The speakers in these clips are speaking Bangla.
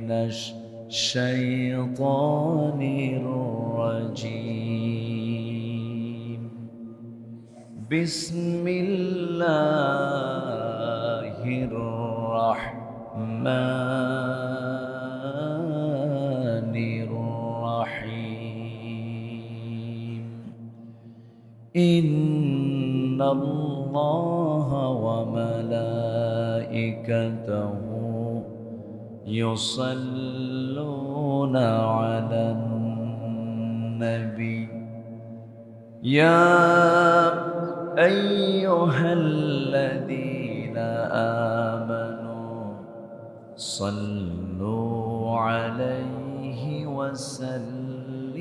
من الشيطان الرجيم. بسم الله الرحمن الرحيم. إن الله وملائكته يصلون على النبي يا أيها الذين آمنوا صلوا عليه وسلموا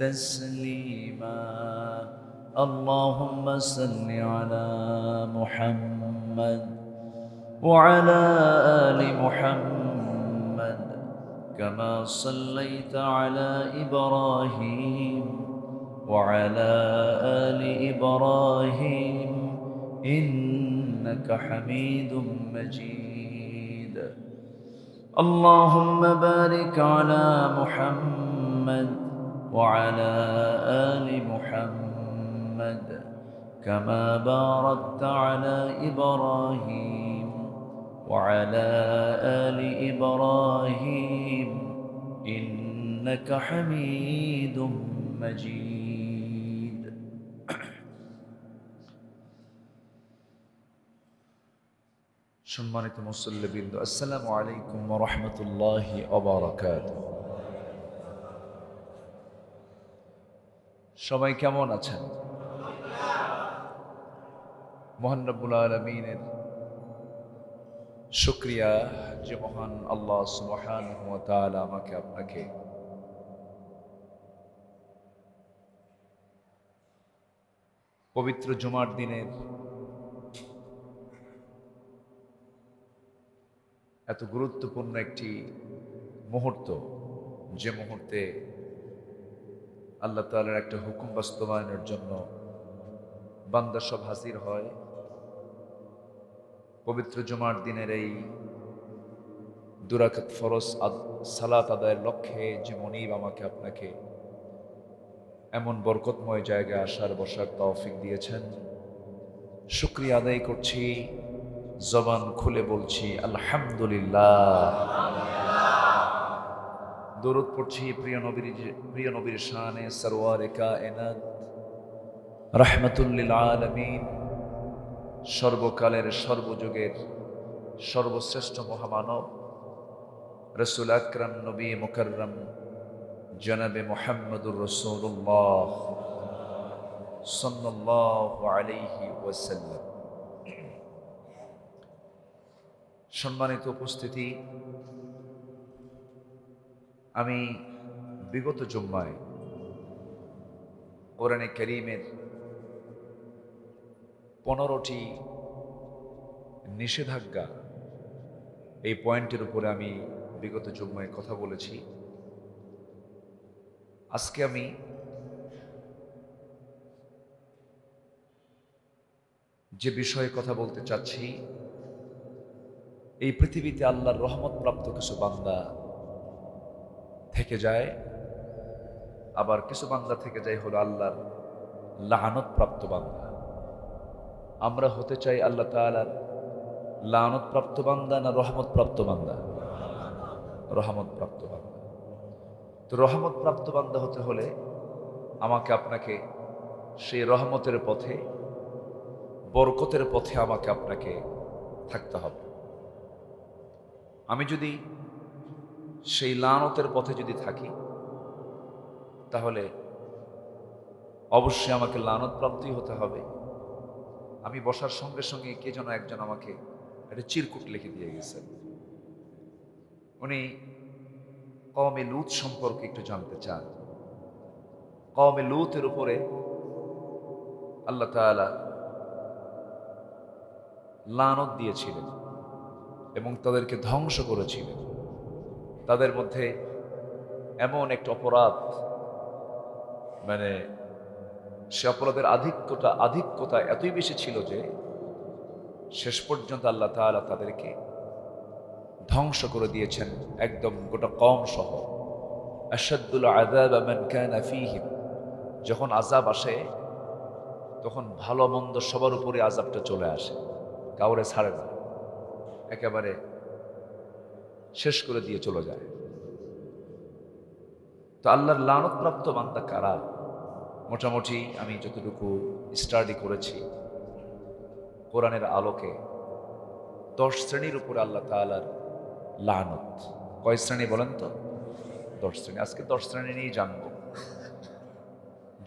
تسليما. اللهم صل على محمد وعلى آل محمد كما صليت على إبراهيم وعلى آل إبراهيم إنك حميد مجيد. اللهم بارك على محمد وعلى آل محمد كما باركت على إبراهيم وعلى آل إبراهيم إنك حميد مجيد. সম্মানিত মুসল্লিবৃন্দ, আসসালামু আলাইকুম ওয়া রাহমাতুল্লাহি ওয়া বারাকাতুহু। সবাই কেমন আছেন? মহান রব্বুল আলামিনের শুকরিয়া যে মহান আল্লাহ সুবহানাহু ওয়া তাআলা আমাকে আপনাকে পবিত্র জুমার দিনের এত গুরুত্বপূর্ণ একটি মুহূর্ত, যে মুহূর্তে আল্লাহ তাআলার একটা হুকুম বাস্তবায়নের জন্য বান্দা সব হাজির হয়, পবিত্র জুমার দিনের এই দুরাকাত ফরজ সালাত আদায়ের লক্ষ্যে যে মনিব আমাকে আপনাকে এমন বরকতময় জায়গায় আসার বসার তৌফিক দিয়েছেন, শুকরিয়া আদায় করছি, জবান খুলে বলছি আলহামদুলিল্লাহ। দরুদ পড়ছি প্রিয় নবীর শানে সরওয়ারে কায়নাত রাহমাতুল লিল আলামিন, সর্বকালের সর্বযুগের সর্বশ্রেষ্ঠ মহামানব রাসূল আকরাম নবী মুকাররম জনাবে মুহাম্মদুর রাসূলুল্লাহ সাল্লাল্লাহু আলাইহি ওয়াসাল্লাম। সম্মানিত উপস্থিতি, আমি বিগত জুম্মায় কোরআনে কারীমের 15টি নিষেধাজ্ঞা, এই পয়েন্টের উপরে আমি বিগত জুম্মায় কথা বলেছি। আজকে আমি যে বিষয়ে কথা বলতে চাচ্ছি, এই পৃথিবীতে আল্লাহর রহমত প্রাপ্ত কিছু বান্দা থেকে যায়, আবার কিছু বান্দা থেকে যায় হলো আল্লাহর লানত প্রাপ্ত বান্দা। আমরা হতে চাই আল্লাহ তাআলার লানত প্রাপ্ত বান্দা না রহমত প্রাপ্ত বান্দা? রহমত প্রাপ্ত বান্দা। তো রহমত প্রাপ্ত বান্দা হতে হলে আমাকে আপনাকে সেই রহমতের পথে, বরকতের পথে আমাকে আপনাকে থাকতে হবে। আমি যদি সেই লানতের পথে যদি থাকি, তাহলে অবশ্যই আমাকে লানত প্রাপ্তই হতে হবে। আমি বসার সঙ্গে সঙ্গে কে যেন একজন আমাকে একটা চিরকুট লিখে দিয়ে গেছেন। উনি কওমে লূত সম্পর্কে একটু জানতে চান। কওমে লূতের উপরে আল্লাহ তাআলা লানত দিয়েছিলেন এবং তাদেরকে ধ্বংস করেছিলেন। তাদের মধ্যে এমন একটা অপরাধ, মানে সে অপরাধের আধিক্যতা এতই বেশি ছিল যে শেষ পর্যন্ত আল্লাহ তাআলা তাদেরকে ধ্বংস করে দিয়েছেন একদম গোটা কওম সহ। আশাদ্দুল আযাব মান কানা ফীহিম, যখন আযাব আসে তখন ভালো মন্দ সবার উপরে আযাবটা চলে আসে, কাউরে ছাড়ে না, একেবারে শেষ করে দিয়ে চলে যায়। তো আল্লাহর লানতপ্রাপ্ত বান্দা কারা? মোটামুটি আমি যতটুকু স্টাডি করেছি কোরআনের আলোকে 10 শ্রেণীর উপরে আল্লাহ তাআলার লানত। কয় শ্রেণী বলেন তো? 10 শ্রেণী। আজকে 10 শ্রেণী নিয়েই জানবো।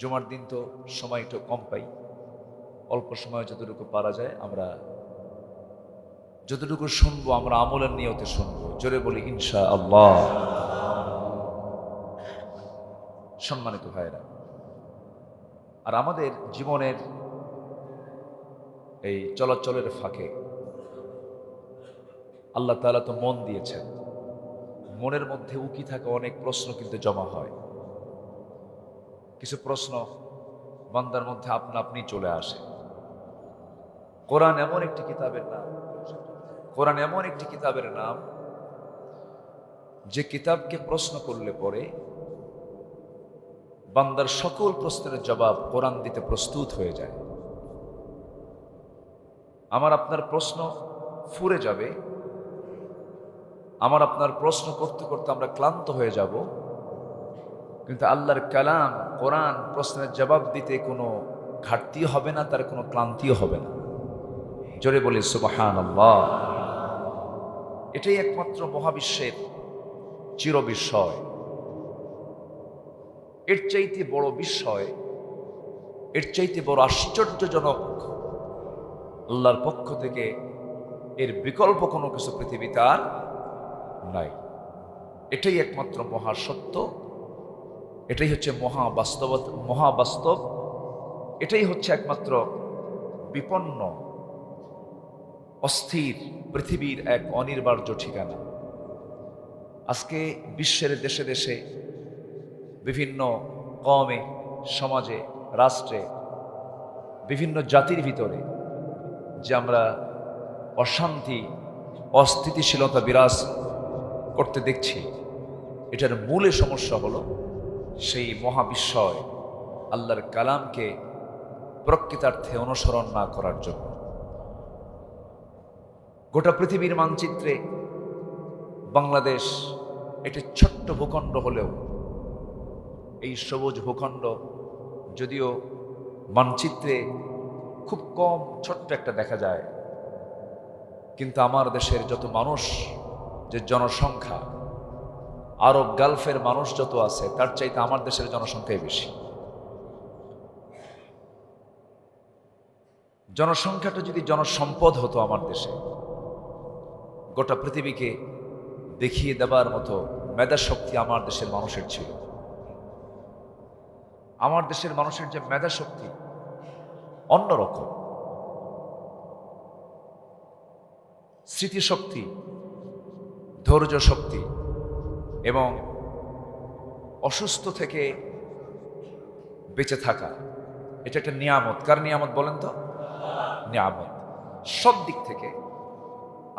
জুমার দিন তো সময় একটু কম পাই, অল্প সময় যতটুকু পারা যায় আমরা যতটুকু শুনবো আমরা আমলের নিয়তে শুনবো। জোরে বলি ইনশাআল্লাহ। সম্মানিত ভাইরা, আর আমাদের জীবনের এই চলাচলের ফাঁকে আল্লাহ তাআলা তো মন দিয়েছেন, মনের মধ্যে উকি থাকা অনেক প্রশ্ন কিন্তু জমা হয়। কিছু প্রশ্ন বান্দার মধ্যে আপনা আপনি চলে আসে। কোরআন এমন একটি কিতাবের নাম, কোরআন এমন একটি কিতাবের নাম যে কিতাবকে প্রশ্ন করলে পরে বান্দার সকল প্রশ্নের জবাব কোরআন দিতে প্রস্তুত হয়ে যায়। আমার আপনার প্রশ্ন ফুরে যাবে, আমার আপনার প্রশ্ন করতে করতে আমরা ক্লান্ত হয়ে যাব, কিন্তু আল্লাহর কালাম কোরআন প্রশ্নের জবাব দিতে কোনো ঘাটতিও হবে না, তার কোনো ক্লান্তিও হবে না। জোরে বলি সুবহানাল্লাহ। এটাই একমাত্র মহাবিশ্বের চির বিস্ময়। এর চাইতে বড় বিস্ময়, এর চাইতে বড় আশ্চর্যজনক আল্লাহর পক্ষ থেকে এর বিকল্প কোনো কিছু পৃথিবীতে আর নাই। এটাই একমাত্র মহাসত্য, এটাই হচ্ছে মহাবাস্তব, এটাই হচ্ছে একমাত্র বিপন্ন অস্থির পৃথিবীর এক অনির্বার্য ঠিকানা। আজকে বিশ্বের দেশে দেশে বিভিন্ন কওমে, সমাজে, রাষ্ট্রে, বিভিন্ন জাতির ভিতরে যে আমরা অশান্তি, অস্থিতিশীলতা বিরাজ করতে দেখছি, এটার মূলে সমস্যা হলো সেই মহাবিস্ময় আল্লাহর কালামকে প্রকৃতার্থে অনুসরণ না করার জন্য। গোটা পৃথিবীর মানচিত্রে বাংলাদেশ একটি ছোট্ট ভূখণ্ড হলেও এই সবুজ ভূখণ্ড যদিও মানচিত্রে খুব কম ছোট্ট একটা দেখা যায়, কিন্তু আমার দেশের যত মানুষ, যে জনসংখ্যা আরব গালফের মানুষ যত আছে তার চাইতে আমার দেশের জনসংখ্যাই বেশি। জনসংখ্যাটা যদি জনসম্পদ হতো আমার দেশে, গোটা পৃথিবীকে দেখিয়ে দেবার মতো মেধা শক্তি আমার দেশের মানুষের ছিল। আমার দেশের মানুষের যে মেধা শক্তি অন্যরকম, স্মৃতিশক্তি, ধৈর্য শক্তি এবং অসুস্থ থেকে বেঁচে থাকা, এটা একটা নিয়ামত। কার নিয়ামত বলেন তো? নিয়ামত। সব দিক থেকে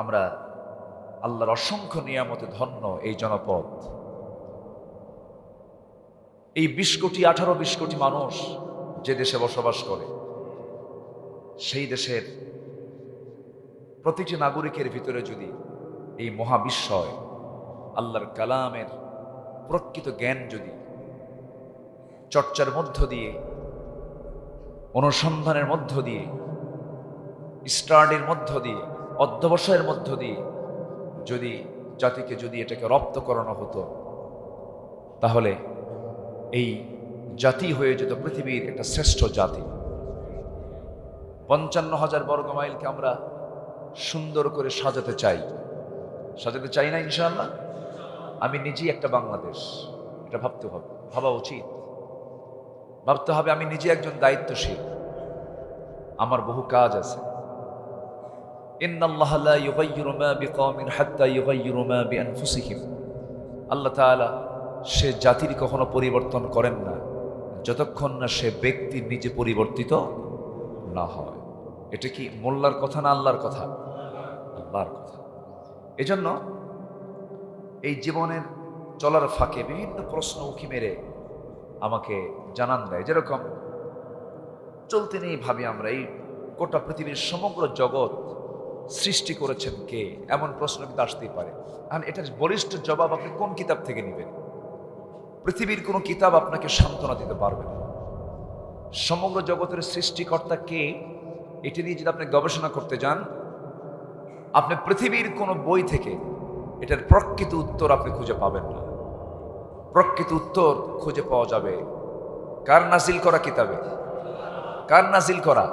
আমরা আল্লাহর অসংখ্য নিয়ামতে ধন্য এই জনপদ। এই 20 কোটি মানুষ যে দেশে বসবাস করে, সেই দেশের প্রতিটি নাগরিকের ভিতরে যদি এই মহাবিস্ময় আল্লাহর কালামের প্রকৃত জ্ঞান যদি চর্চার মধ্য দিয়ে, অনুসন্ধানের মধ্য দিয়ে, স্টাডির মধ্য দিয়ে, অধ্যবসায়ের মধ্য দিয়ে যদি জাতিকে যদি এটাকে রপ্ত করানো হতো, তাহলে এই জাতি হয়ে যেত পৃথিবীর একটা শ্রেষ্ঠ জাতি। 55,000 বর্গ মাইলকে আমরা সুন্দর করে সাজাতে চাই না ইনশাআল্লাহ? আমি নিজেই একটা বাংলাদেশ, এটা ভাবা উচিত, ভাবতে হবে। আমি নিজে একজন দায়িত্বশীল, আমার বহু কাজ আছে। ইন্নাল্লাহা লা ইউগাইয়িরু মা বিকওমিন হাত্তা ইউগাইয়িরু মা বিআনফুসিহিম। আল্লাহ তাআলা সে জাতির কখনো পরিবর্তন করেন না যতক্ষণ না সে ব্যক্তি নিজে পরিবর্তিত না হয়। এটা কি মোল্লার কথা না আল্লাহর কথা? আল্লাহর কথা। এজন্য এই জীবনের চলার ফাঁকে বিভিন্ন প্রশ্ন উঁকি মেরে আমাকে জানান দেয়। যেরকম চলতে নেই ভাবি আমরা এই গোটা পৃথিবীর সমগ্র জগৎ সৃষ্টি করেছেন কে, এমন প্রশ্ন কিন্তু আসতেই পারে। আর এটার বলিষ্ঠ জবাব আপনি কোন কিতাব থেকে নেবেন? পৃথিবীর কোনো কিতাব আপনাকে সান্ত্বনা দিতে পারবে না। সমগ্র জগতের সৃষ্টিকর্তা কে, এটি নিয়ে যদি আপনি গবেষণা করতে যান, আপনি পৃথিবীর কোনো বই থেকে এটার প্রকৃত উত্তর আপনি খুঁজে পাবেন না। প্রকৃত উত্তর খুঁজে পাওয়া যাবে কার নাজিল করা কিতাবে? কার নাজিল করা?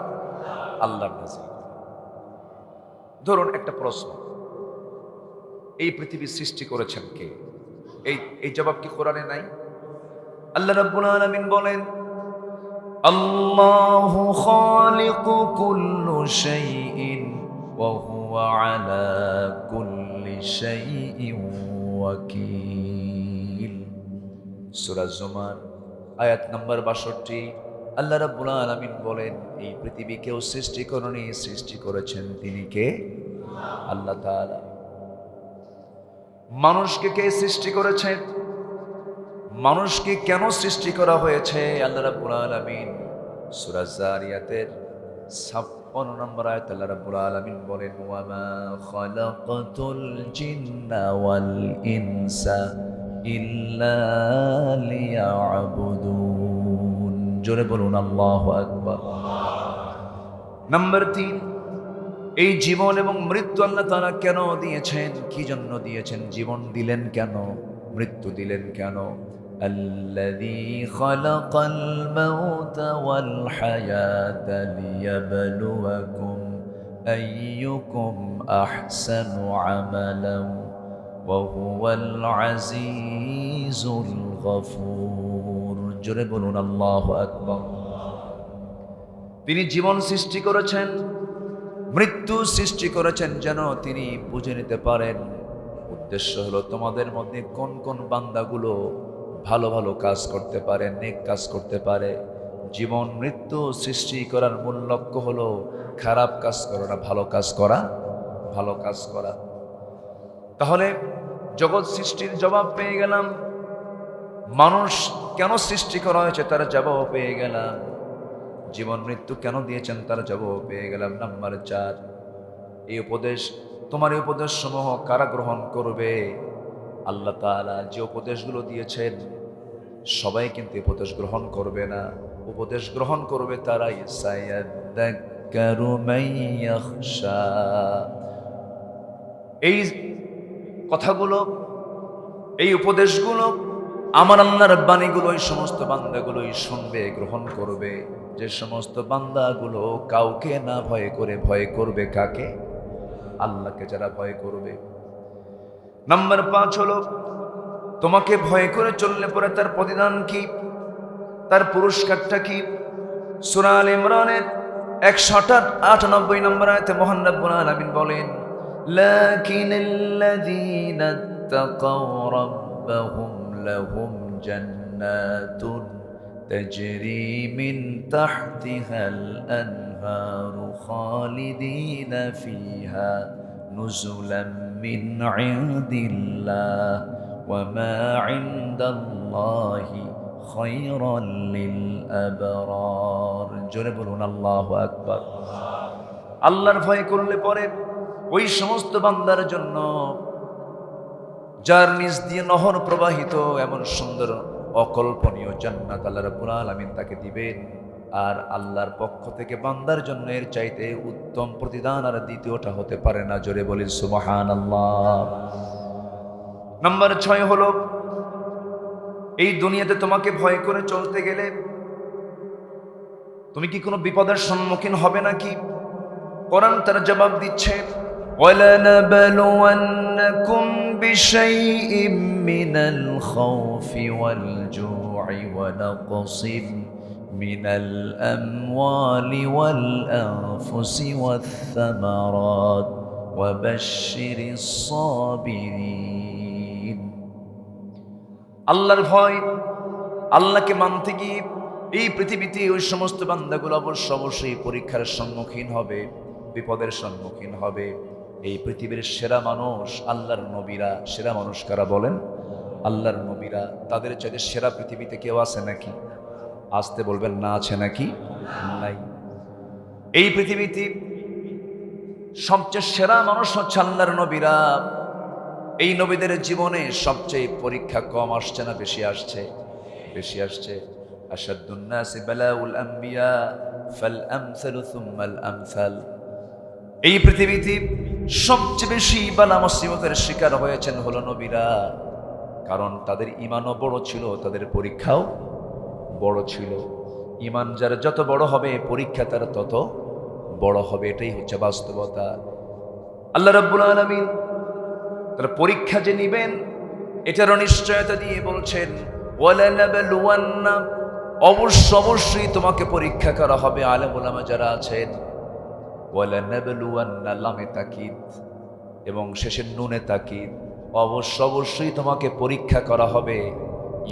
আল্লাহর নাজিল করা। ধরুন একটা প্রশ্ন, এই পৃথিবী সৃষ্টি করেছেন কে? এই জবাব কি কোরআনে নাই? আল্লাহ রাব্বুল আলামিন বলেন, আল্লাহু খালিকু কুল্লু শাইইন ওয়া হুয়া আলা কুল্লি শাইইন ওয়াকিল। সূরা জুমার আয়াত নম্বর 62। আল্লাহ রাব্বুল আলামিন বলেন, এই পৃথিবী কেউ সৃষ্টি করেনি, সৃষ্টি করেছেন তিনি কে? আল্লাহ তাআলা। মানুষকে কে সৃষ্টি করেছেন? মানুষকে কেন সৃষ্টি করা হয়েছে? আল্লাহ রাব্বুল আলামিন সূরা যারিয়াতের 56 নম্বর আয়াতে আল্লাহ রাব্বুল আলামিন বলেন, ওয়া মা খালাকাতুল জিন্না ওয়াল ইনসা ইল্লা লিয়াবুদুন। জোরে বলুন আল্লাহু আকবার। নাম্বার 3, এই জীবন এবং মৃত্যু আল্লাহ তাআলা কেন দিয়েছেন? কি জন্য দিয়েছেন? জীবন দিলেন কেন? মৃত্যু দিলেন কেন? الذي خلق الموت والحياة ليبلوكم أيكم أحسن عملا وهو العزيز الغفور। জোরে বলুন আল্লাহু আকবার। তিনি জীবন সৃষ্টি করেছেন, মৃত্যু সৃষ্টি করেছেন যেন তিনি বুঝে নিতে পারেন। উদ্দেশ্য হলো তোমাদের মধ্যে কোন কোন বান্দাগুলো ভালো ভালো কাজ করতে পারে, নেক কাজ করতে পারে। জীবন মৃত্যু সৃষ্টি করার মূল লক্ষ্য হলো খারাপ কাজ করা না, ভালো কাজ করা, ভালো কাজ করা। তাহলে জগৎ সৃষ্টির জবাব পেয়ে গেলাম, মানুষ কেন সৃষ্টি করা হয়েছে তার জবাব পেয়ে গেলাম, জীবন মৃত্যু কেন দিয়েছেন তার জবাব পেয়ে গেলাম। নাম্বার 4, এই উপদেশ, তোমার এই উপদেশ সমূহ কারা গ্রহণ করবে? আল্লাহ তাআলা যে উপদেশগুলো দিয়েছেন সবাই কিন্তু উপদেশ গ্রহণ করবে না। উপদেশ গ্রহণ করবে তারাই। সায়াযাক্কারু মান ইয়াখশা। এই কথাগুলো, এই উপদেশগুলো, আমার আল্লাহর বাণীগুলো এই সমস্ত বান্দাগুলোই শুনবে, গ্রহণ করবে। যে সমস্ত বান্দাগুলো কাউকে না ভয় করে, ভয় করবে কাকে? আল্লাহকে যারা ভয় করবে। নাম্বার 5 হলো, তোমাকে ভয় করে চললে পরে তার প্রতিদান কি, তার পুরস্কারটা কি? সূরা আল ইমরানের 198 নম্বর আয়াতে মহান রব্বুল আলামিন বলেন, লাকিনাল্লাযীনা তাকাও রাব্বাহুম লাহুম জান্নাতুন তাজরি মিন তাহতিহাল আনহারু খালিদিনা ফিহা নুজুলাম মিন ইনদিল্লাহ ওয়া মা ইনদাল্লাহি খায়রাল লিল আবরার। জোরে বলুন আল্লাহু আকবার। আল্লাহর ভয় করলে পরে ওই সমস্ত বান্দার জন্য যার নিজ দিয়ে নহর প্রবাহিত এমন সুন্দর অকল্পনীয় জান্নাত আল্লাহ রাব্বুল আলামিন তাকে দিবেন। আর আল্লাহর পক্ষ থেকে বান্দার জন্য এর চাইতে উত্তম প্রতিদান আর দ্বিতীয়টা হতে পারে না। জোরে বলি সুবহানাল্লাহ। নাম্বার 6 হলো, এই দুনিয়াতে তোমাকে ভয় করে চলতে গেলে তুমি কি কোনো বিপদের সম্মুখীন হবে নাকি? কোরআন তার জবাব দিচ্ছে, وَلَنَبْلُوَنَّكُمْ بِشَيْءٍ مِّنَ الْخَوْفِ وَالْجُوعِ وَنَقْصٍ مِّنَ الْأَمْوَالِ وَالْأَنفُسِ وَالثَّمَرَاتِ وَبَشِّرِ الصَّابِرِينَ। আল্লাহর ভয়, আল্লাহকে মানতে গিয়ে এই পৃথিবীতে ওই সমস্ত বান্দাগুলো অবশ্যই পরীক্ষার সম্মুখীন হবে, বিপদের সম্মুখীন হবে। এই পৃথিবীর সেরা মানুষ আল্লাহর নবীরা। সেরা মানুষ কারা বলেন? আল্লাহর নবীরা। তাদের চাইতে সেরা পৃথিবীতে কেউ আছে নাকি? আসতে বলবেন না, আছে নাকি? নাই। এই পৃথিবীতে সবচেয়ে সেরা মানুষ হচ্ছে আল্লাহর নবীরা। এই নবীদের জীবনে সবচেয়ে পরীক্ষা কম আসছে না বেশি আসছে? বেশি আসছে। আশাদ্দুন নাসি বালাউল আম্বিয়া ফাল আমসালু সুম্মাল আমসাল। এই পৃথিবীতে সবচেয়ে বেশি বালা মুসিবতের শিকার হয়েছেন হলো নবীরা। কারণ তাদের ঈমানও বড় ছিল, তাদের পরীক্ষাও বড় ছিল। ঈমান যার যত বড় হবে পরীক্ষা তার তত বড় হবে। এটাই হচ্ছে বাস্তবতা। আল্লাহ রাব্বুল আলামিন তার পরীক্ষা যে নিবেন এটারও নিশ্চয়তা দিয়ে বলছেন, ওয়ালানাবলুওয়ান্না, অবশ্যই তোমাকে পরীক্ষা করা হবে। আলেম ওলামা যারা আছেন, ওয়ালানাবলুওয়ান্না লামে তাকিদ এবং শেষের নুনে তাকিদ, অবশ্যই তোমাকে পরীক্ষা করা হবে।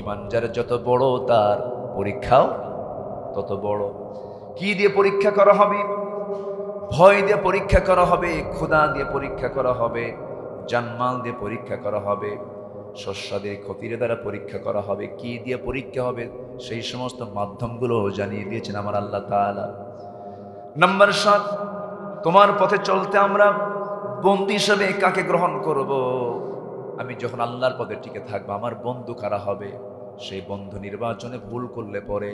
ঈমান যার যত বড় তার পরীক্ষাও তত বড়। কি দিয়ে পরীক্ষা করা হবে? ভয় দিয়ে পরীক্ষা করা হবে, ক্ষুধা দিয়ে পরীক্ষা করা হবে, জানমাল দিয়ে পরীক্ষা করা হবে, শস্যাদের ক্ষতির দ্বারা পরীক্ষা করা হবে। কি দিয়ে পরীক্ষা হবে সেই সমস্ত মাধ্যমগুলো জানিয়ে দিয়েছেন আমার আল্লাহ তাআলা। নাম্বার 7, তোমার পথে চলতে আমরা বন্ধু হিসেবে কাকে গ্রহণ করব? আমি যখন আল্লাহর পথে টিকে থাকবো আমার বন্ধু কারা হবে? সেই বন্ধু নির্বাচনে ভুল করলে পরে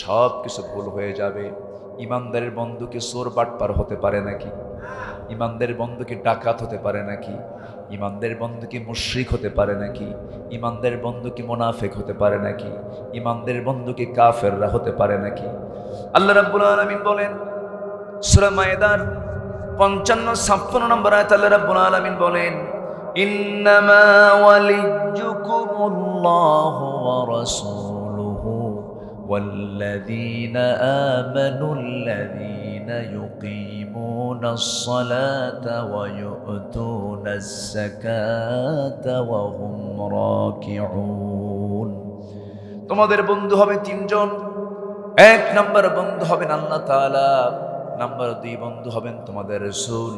সব কিছু ভুল হয়ে যাবে। ইমানদারের বন্ধু কি চোর বাটপার হতে পারে নাকি? ইমানদারের বন্ধু কি ডাকাত হতে পারে নাকি? ইমানদারের বন্ধু কি মুশরিক হতে পারে নাকি? ইমানদারের বন্ধু কি মুনাফিক হতে পারে নাকি? ইমানদারের বন্ধু কি কাফেররা হতে পারে নাকি? আল্লাহ রাব্বুল আলামিন বলেন সূরা মায়েদার 55-56 নম্বর আয়াত, আল্লাহ রাব্বুল আলামিন বলেন, ইন্নামা ওয়ালিয়্যুকুমুল্লাহু ওয়া রাসূলুহু ওয়াল্লাযীনা আমানুল্লাযীনা ইউকিমুনাস সালাতা ওয়া ইউতুনাস যাকাতা ওয়া হুম রাকিউন। তোমাদের বন্ধু হবে 3 জন। 1 নম্বর বন্ধু হবেন আল্লাহ তাআলা, নাম্বার 2 বন্ধু হবেন তোমাদের রাসূল,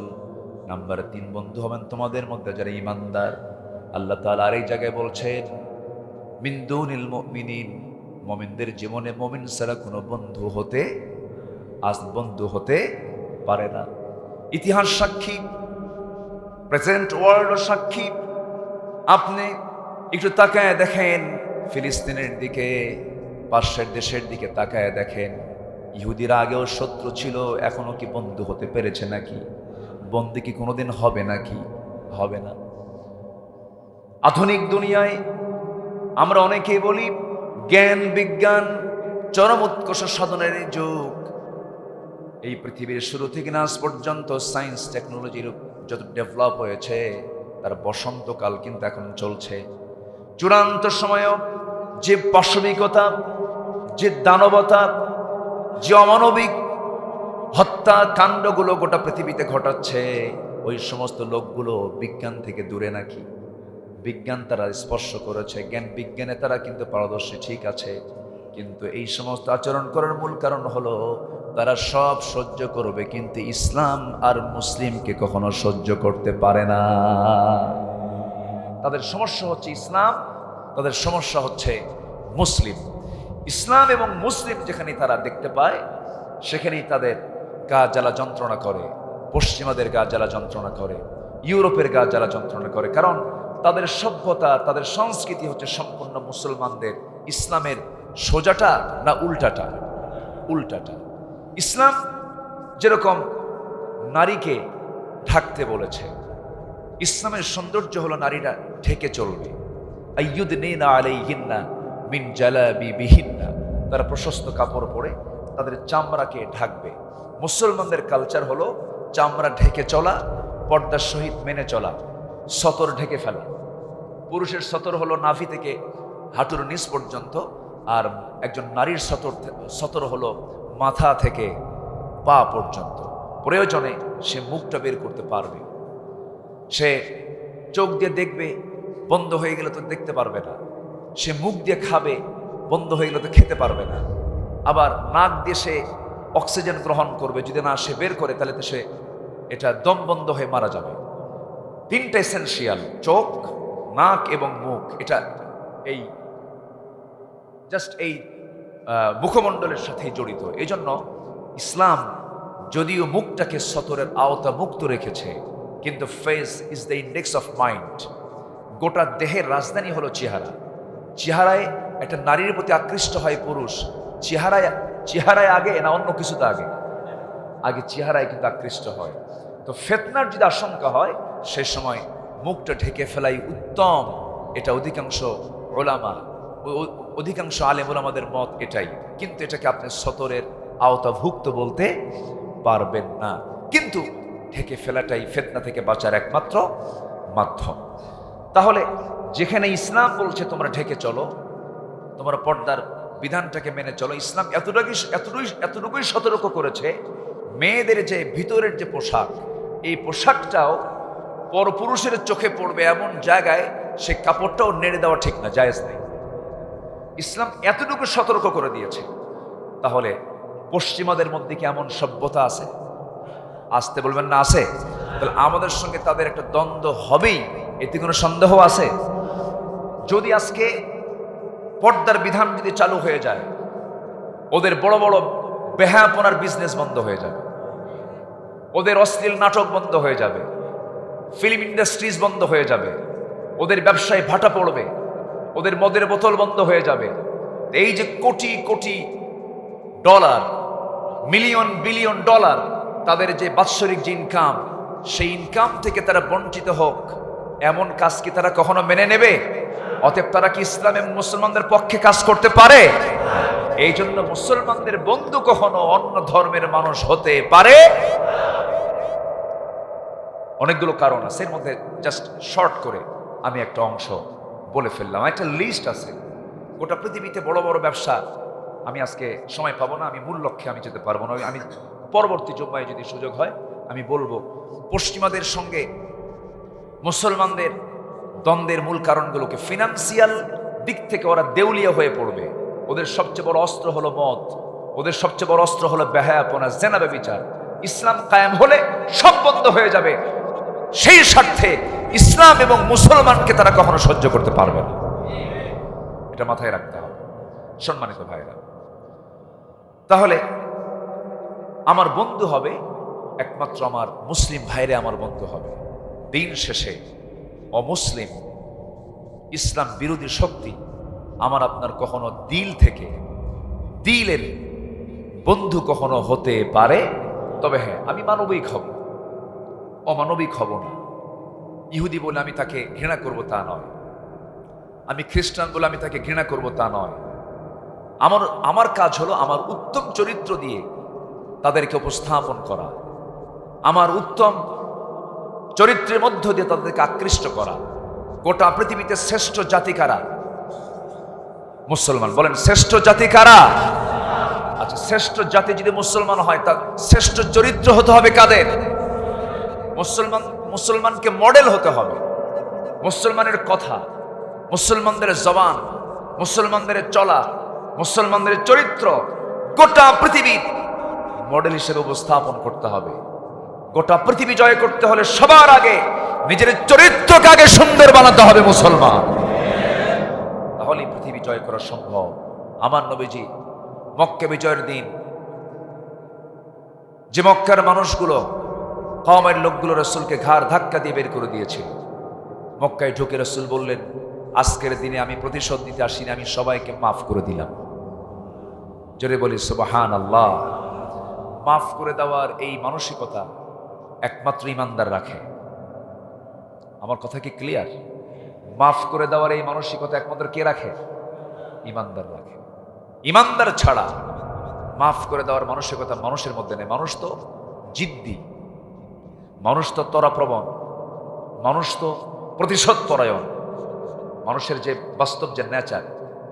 নাম্বার 3 বন্ধু হবেন তোমাদের মধ্যে যারা ঈমানদার। আল্লাহ তাআলা আরেক জায়গায় বলছেন, মিন দুনিল মুমিনিন, মুমিনদের জীবনে মুমিন ছাড়া কোনো বন্ধু হতে পারে না। ইতিহাস সাক্ষী, প্রেজেন্ট ওয়ার্ল্ড সাক্ষী। আপনি একটু তাকায় দেখেন ফিলিস্তিনের দিকে, পাশের দেশের দিকে তাকায় দেখেন। ইহুদিরা আগেও শত্রু ছিল, এখনো কি বন্ধু হতে পেরেছে নাকি? বন্ধু কি কোনোদিন হবে নাকি? হবে না। আধুনিক দুনিয়ায় আমরা অনেকেই বলি জ্ঞান বিজ্ঞান চরম উৎকর্ষ সাধনের যুগ। এই পৃথিবীর শুরু থেকে আজ পর্যন্ত সায়েন্স টেকনোলজির যত ডেভেলপ হয়েছে তার বসন্তকাল কিন্তু এখন চলছে। চূড়ান্ত সময়েও যে পাশবিকতা, যে দানবতা, যে অমানবিক হত্যা কাণ্ডগুলো গোটা পৃথিবীতে ঘটাচ্ছে, ওই সমস্ত লোকগুলো বিজ্ঞান থেকে দূরে নাকি? বিজ্ঞান তারা স্পর্শ করেছে, জ্ঞান বিজ্ঞানে তারা কিন্তু পারদর্শী, ঠিক আছে, কিন্তু এই সমস্ত আচরণ করার মূল কারণ হলো তারা সব সহ্য করবে কিন্তু ইসলাম আর মুসলিমকে কখনো সহ্য করতে পারে না। তাদের সমস্যা হচ্ছে ইসলাম, তাদের সমস্যা হচ্ছে মুসলিম। ইসলাম এবং মুসলিম যেখানে তারা দেখতে পায় সেখানেই তাদের গা জ্বালা যন্ত্রণা করে, পশ্চিমাদের গা জ্বালা যন্ত্রণা করে, ইউরোপের গা জ্বালা যন্ত্রণা করে। কারণ তাদের সভ্যতা, তাদের সংস্কৃতি হচ্ছে সম্পূর্ণ মুসলমানদের। ইসলামের সোজাটা না উল্টাটা? উল্টাটা। ইসলাম যেরকম নারীকে ঢাকতে বলেছে, ইসলামের সৌন্দর্য হলো নারীরা ঢেকে চলবে। আইয়ুদনিনা আলাইহিন্না মিন জালাবিবিহিন্না, তারা প্রশস্ত কাপড় পরে তাদের চামড়াকে ঢাকবে। মুসলমানদের কালচার হলো চামড়া ঢেকে চলা, পর্দার সহিত মেনে চলা, সতর ঢেকে ফেলা। পুরুষের সতর হলো নাভি থেকে হাঁটুর নিচ পর্যন্ত, আর একজন নারীর সতর হলো মাথা থেকে পা পর্যন্ত। প্রয়োজনে সে মুখটা বের করতে পারবে, সে চোখ দিয়ে দেখবে, বন্ধ হয়ে গেলে তো দেখতে পারবে না। সে মুখ দিয়ে খাবে, বন্ধ হয়ে গেলে তো খেতে পারবে না। আবার নাক দিয়ে সে অক্সিজেন গ্রহণ করবে, যদি না সে বের করে তাহলে তো সে এটা দম বন্ধ হয়ে মারা যাবে। তিনটা এসেনশিয়াল, চোখ, নাক এবং মুখ, এটা এই জাস্ট এই মুখমণ্ডলের সাথে জড়িত। এই জন্য ইসলাম যদিও মুখটাকে সতরের আওতা মুক্ত রেখেছে, কিন্তু face is the index of mind. গোটা দেহের রাজধানী হলো চেহারা। চেহারায় একটা নারীর প্রতি আকৃষ্ট হয় পুরুষ, চেহারায় আগে না অন্য কিছুতে আগে? আগে চেহারায় কিন্তু আকৃষ্ট হয়। তো ফিতনার যদি আশঙ্কা হয় সে সময় মুখটা ঢেকে ফেলাই উত্তম। এটা অধিকাংশ ওলামা, অধিকাংশ আলেম ওলামাদের মত এটাই। কিন্তু এটাকে আপনি সতরের আওতাভুক্ত বলতে পারবেন না। কিন্তু ঢেকে ফেলাটাই ফিতনা থেকে বাঁচার একমাত্র মাধ্যম। তাহলে যেখানে ইসলাম বলছে তোমরা ঢেকে চলো, তোমরা পর্দার বিধানটাকে মেনে চলো, ইসলাম এতটুকুই সতর্ক করেছে মেয়েদের যে ভিতরের যে পোশাক, এই পোশাকটাও পরপুরুষের চোখে পড়বে এমন জায়গায় সে কাপড়টাও নেড়ে দেওয়া ঠিক না, জায়েজ নেই। ইসলাম এতটুকু সতর্ক করে দিয়েছে। তাহলে পশ্চিমাদের মধ্যে কি এমন সভ্যতা আছে? আসতে বলবেন না আছে? তাহলে আমাদের সঙ্গে তাদের একটা দ্বন্দ্ব হবেই, এতে কোনো সন্দেহ আছে? যদি আজকে পর্দার বিধান যদি চালু হয়ে যায়, ওদের বড় বড় বেহায়াপনার বিজনেস বন্ধ হয়ে যাবে, ওদের অশ্লীল নাটক বন্ধ হয়ে যাবে, ফিল্ম ইন্ডাস্ট্রিজ বন্ধ হয়ে যাবে, ওদের ব্যবসায় ভাটা পড়বে, ওদের মদের বোতল বন্ধ হয়ে যাবে। এই যে crore crore dollar, million billion dollar তাদের যে বাৎসরিক যে ইনকাম, সেই ইনকাম থেকে তারা বঞ্চিত হোক, এমন কাজ কি তারা কখনো মেনে নেবে? অতএব তারা কি ইসলাম এবং মুসলমানদের পক্ষে কাজ করতে পারে? এই জন্য মুসলমানদের বন্ধু কখনো অন্য ধর্মের মানুষ হতে পারে। অনেকগুলো কারণ আছে, এর মধ্যে জাস্ট শর্ট করে আমি একটা অংশ বলে ফেললাম। একটা লিস্ট আছে, গোটা পৃথিবীতে বড় বড় ব্যবসা। আমি আজকে সময় পাবো না, আমি মূল লক্ষ্যে আমি যেতে পারবো না। আমি পরবর্তী জুম্মায় যদি সুযোগ হয় আমি বলবো পশ্চিমাদের সঙ্গে মুসলমানদের দ্বন্দ্বের মূল কারণগুলোকে। ফিনান্সিয়াল দিক থেকে ওরা দেউলিয়া হয়ে পড়বে। ওদের সবচেয়ে বড় অস্ত্র হলো মদ, ওদের সবচেয়ে বড় অস্ত্র হলো বেহায়াপনা, জেনা, ব্যভিচার। ইসলাম কায়েম হলে সব বন্ধ হয়ে যাবে। সেই স্বার্থে ইসলাম এবং মুসলমানকে তারা কখনো সহ্য করতে পারবে না, এটা মাথায় রাখতে হবে সম্মানিত ভাইরা। তাহলে আমার বন্ধু হবে একমাত্র আমার মুসলিম ভাইরে আমার বন্ধু হবে। দিন শেষে অমুসলিম ইসলাম বিরোধী শক্তি আমার আপনার কখনো দিল থেকে, দিলের বন্ধু কখনো হতে পারে। তবে হ্যাঁ, আমি মানবিক হব, অমানবিক হব না। ইহুদি বলে আমি তাকে ঘৃণা করব তা নয়, আমি খ্রিস্টান বলে আমি তাকে ঘৃণা করব তা নয়। আমার কাজ হলো আমার উত্তম চরিত্র দিয়ে তাদেরকে উপস্থাপন করা, আমার উত্তম চরিত্রের মধ্য দিয়ে তাদেরকে আকৃষ্ট করা। গোটা পৃথিবীতে শ্রেষ্ঠ জাতি কারা? মুসলমান। বলেন শ্রেষ্ঠ জাতি কারা? আচ্ছা, শ্রেষ্ঠ জাতি যদি মুসলমান হয়, তার শ্রেষ্ঠ চরিত্র হতে হবে কাদের? মুসলমানকে মডেল হতে হবে। মুসলমানের কথা, মুসলমানদের জবান, মুসলমানদের চলা, মুসলমানদের চরিত্র গোটা পৃথিবীর মডেল হিসেবে উপস্থাপন করতে হবে। গোটা পৃথিবী জয় করতে হলে সবার আগে নিজের চরিত্রকে আগে সুন্দর বানাতে হবে মুসলমান, তাহলেই পৃথিবী জয় করা সম্ভব। আমার নবীজি মক্কা বিজয়ের দিন যে মক্কার মানুষগুলো, কওমের লোকগুলো রাসূলকে ঘাড় ধাক্কা দিয়ে বের করে দিয়েছিল, মক্কায় ঢুকে রাসূল বললেন, আজকের দিনে আমি প্রতিশোধ নিতে আসিনি, আমি সবাইকে মাফ করে দিলাম। জোরে বলি সুবহানাল্লাহ। মাফ করে দেওয়ার এই মানসিকতা একমাত্র ইমানদার রাখে। আমার কথা কি ক্লিয়ার? মাফ করে দেওয়ার এই মানসিকতা একমাত্র কে রাখে? ইমানদার রাখে। ইমানদার ছাড়া মাফ করে দেওয়ার মানসিকতা মানুষের মধ্যে নেই। মানুষ তো জিদ্দি, মানুষ তো ত্বরাপ্রবণ, মানুষ তো প্রতিশোধ পরায়ণ, মানুষের যে বাস্তব যে নেচার।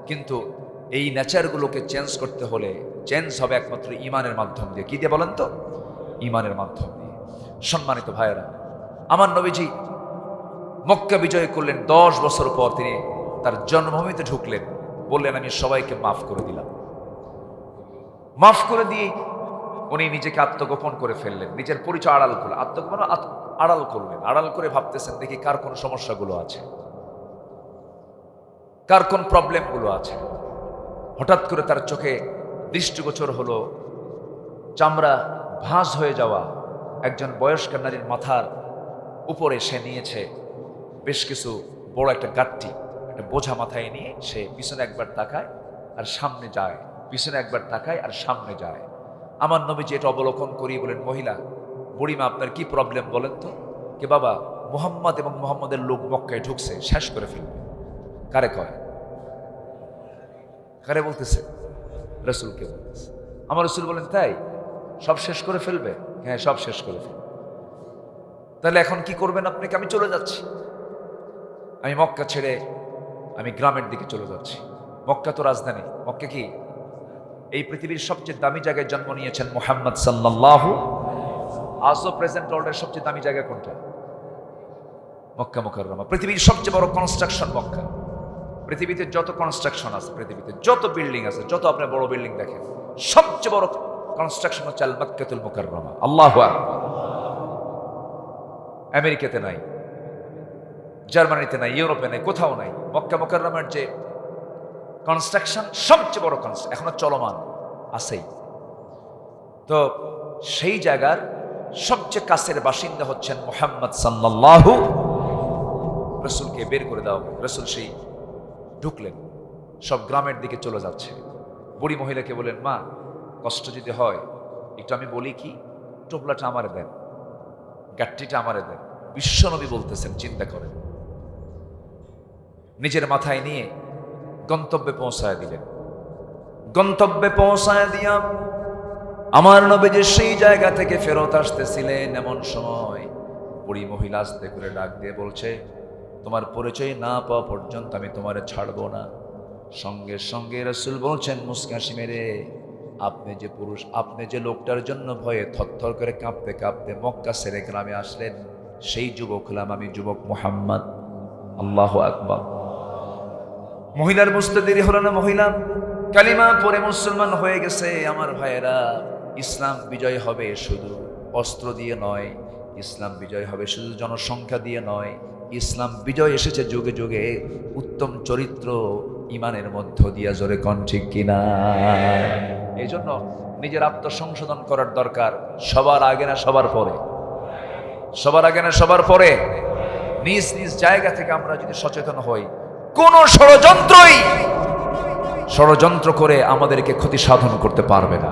কিন্তু এই নেচারগুলোকে চেঞ্জ করতে হলে চেঞ্জ হবে একমাত্র ইমানের মাধ্যম দিয়ে। কি দিয়ে বলেন তো? ইমানের মাধ্যম দিয়ে। সম্মানিত ভাইয়েরা, আমার নবীজি মক্কা বিজয় করলেন, 10 বছর পর তিনি তার জন্মভূমিতে ঢুকলেন, বললেন আমি সবাইকে মাফ করে দিলাম। মাফ করে দিয়ে উনি নিজেকে আত্মগোপন করে ফেললেন, নিজের পরিচয় আড়াল করলেন, আত্মগোপন আড়াল করলেন, আড়াল করে ভাবতেছেন দেখি কার কোন সমস্যাগুলো আছে, কার কোন প্রবলেমগুলো আছে। হঠাৎ করে তার চোখে দৃষ্টিগোচর হলো চামড়া ভাঁজ হয়ে যাওয়া একজন বয়স্ক নারীর মাথার উপরে সে নিয়েছে বেশ কিছু বড় একটা গাট্টি, একটা বোঝা মাথায় নিয়ে সে পিছনে একবার তাকায় আর সামনে যায়, পিছনে একবার তাকায় আর সামনে যায়। আমার নবীজি এটা অবলোকন করি বলেন, মহিলা, বুড়িমা, আপনার কি প্রবলেম বলেন তো? কে বাবা, মুহাম্মদ এবং মুহাম্মদের লোক মক্কায় ঢুকছে, শেষ করে ফেলবে। কারে কয়? কারে বলতেছে? রসুলকে বলতেছে। আমার রসুল বলেন তাই সব শেষ করে ফেলবে? হ্যাঁ, সব শেষ করে ফেলবে। তাহলে এখন কি করবেন আপনি? আমি চলে যাচ্ছি, আমি মক্কা ছেড়ে আমি গ্রামের দিকে চলে যাচ্ছি। মক্কা তো রাজধানী। মক্কা কি এই পৃথিবীর সবচেয়ে দামি জায়গায় জন্ম নিয়েছেন মুহাম্মদ সাল্লাল্লাহু। আজও প্রেজেন্ট ওয়ার্ল্ডের সবচেয়ে দামি জায়গা কোনটা? মক্কা মুকাররমা। পৃথিবীর সবচেয়ে বড় কনস্ট্রাকশন মক্কা। পৃথিবীতে যত কনস্ট্রাকশন আছে, পৃথিবীতে যত বিল্ডিং আছে, যত আপনি বড় বিল্ডিং দেখেন, সবচেয়ে বড় কনস্ট্রাকশন হচ্ছে আল মক্কাতুল মুকাররমা। আল্লাহু আকবার। আমেরিকাতে নাই, জার্মানিতে নাই, ইউরোপে নাই, কোথাও নাই। মক্কা মুকাররমার যে কনস্ট্রাকশন সবচেয়ে বড় কনস্ট্রাকশন, এখনো চলমান আছেই। তো সেই জায়গার সবচেয়ে কাছের বাসিন্দা হচ্ছেন মুহাম্মদ সাল্লাল্লাহু। রসুলকে বের করে দাও। রসুল সেই ঢুকলেন, সব গ্রামের দিকে চলে যাচ্ছে। বুড়ি মহিলাকে বলেন, মা, কষ্ট যদি হয় একটু আমি বলি কি, টোপলাটা আমারে দেন, গাট্টিটা আমারে দেন। বিশ্বনবী বলতেছেন, চিন্তা করেন, নিজের মাথায় নিয়ে গন্তব্যে পৌঁছায় দিলেন। গন্তব্যে পৌঁছায় দিয়া আমার নবীজি সেই জায়গা থেকে ফেরত আসতেছিলেন। এমন সময় বুড়ি মহিলা আস্তে করে ডাক দিয়ে বলছে, তোমার পরিচয় না পাওয়া পর্যন্ত আমি তোমারে ছাড়বো না। সঙ্গে সঙ্গে রাসূল বলছেন মুস্কি হাসি মেরে, আপনি যে পুরুষ, আপনি যে লোকটার জন্য ভয়ে থরথর করে কাঁপতে কাঁপতে মক্কা ছেড়ে গ্রামে আসলেন, সেই যুবক হলাম আমি, যুবক মুহাম্মদ। আল্লাহু আকবার। মহিলার বুঝতে দেরি হলো না, মহিলা কালিমা পড়ে মুসলমান হয়ে গেছে। আমার ভাইয়েরা, ইসলাম বিজয় হবে শুধু অস্ত্র দিয়ে নয়, ইসলাম বিজয় হবে শুধু জনসংখ্যা দিয়ে নয়, ইসলাম বিজয় এসেছে যুগে যুগে উত্তম চরিত্র ইমানের মধ্য দিয়া। জোরে কোন ঠিক কিনা? এই জন্য নিজের আত্মসংশোধন করার দরকার। সবার আগে না সবার পরে? সবার আগে না সবার পরে? নিজ নিজ জায়গা থেকে আমরা যদি সচেতন হই, কোন ষড়যন্ত্র করে আমাদেরকে ক্ষতি সাধন করতে পারবে না।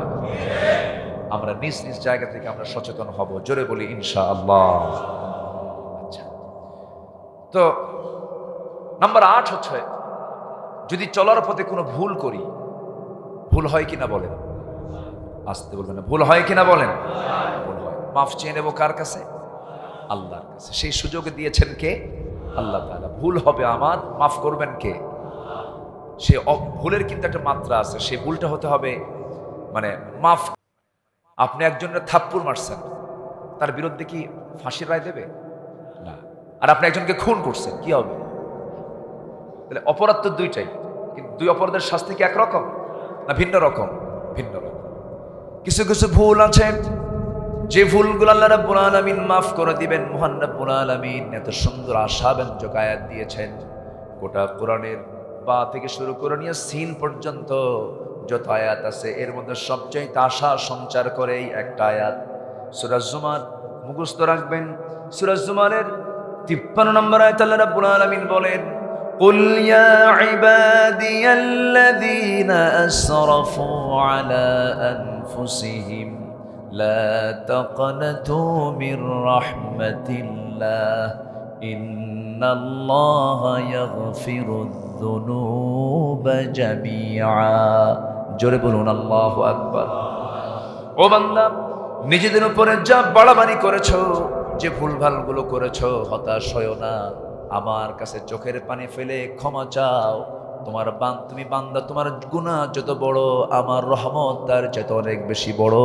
আমরা নিজ নিজ জায়গা থেকে আমরা সচেতন হব। জোরে বলি ইনশাআল্লাহ। আচ্ছা, তো নাম্বার 8 হচ্ছে, যদি চলার পথে কোনো ভুল করি, ভুল হয় কিনা বলেন? আসতে বলবেন না, ভুল হয় কিনা বলেন? ভুল হয়। মাফ চেয়ে নেব কার কাছে? আল্লাহর কাছে। সেই সুযোগ দিয়েছেন কে? আল্লাহ তাআলা। ভুল হবে আমার, মাফ করবেন কে? সে ভুলের কিন্তু একটা মাত্রা আছে, সেই ভুলটা হতে হবে মানে মাফ। আপনি একজনের থাপ্পড় মারছেন, তার বিরুদ্ধে কি ফাঁসির রায় দেবে? না। আর আপনি একজনকে খুন করছেন, কি হবে? তাহলে অপরাধ তো দুইটাই, কিন্তু দুই অপরাধের শাস্তি কি একরকম না ভিন্ন রকম? ভিন্ন রকম। কিছু কিছু ভুল আছে, যে ভুলগুলো আল্লাহ রাব্বুল আলামিন মাফ করে দিবেন। মহান রাব্বুল আলামিন এত সুন্দর আশাব্যঞ্জক আয়াত দিয়েছেন। গোটা কোরআনের বা থেকে শুরু করে নিয়ে সিন পর্যন্ত যত আয়াত আছে, এর মধ্যে সবচেয়ে আশা সঞ্চার করে এই একটা আয়াত। সূরা জুমার মুখস্থ রাখবেন। সূরা জুমারের 53 নম্বর আয়াত আল্লাহ রাব্বুল আলামিন বলেন, কুল ইয়া ইবাদিয়াল্লাযীনা আসরাফু আলা আনফুসিহিম লা তাকনাতু মির রাহমাতিল্লাহ ইন্নাল্লাহা ইয়াগফিরুয যুনুবা জামিআ। জোরে বলুন আল্লাহু আকবার। ও বান্দা, নিজেদের উপরে যা বাড়াবাড়ি করেছো, যে ভুলভালগুলো করেছো, হতাশ হয়ো না। আমার কাছে চোখের পানি ফেলে ক্ষমা চাও। তুমি বান্দা, তোমার গুনাহ যত বড়, আমার রহমত তার চেয়ে অনেক বেশি বড়।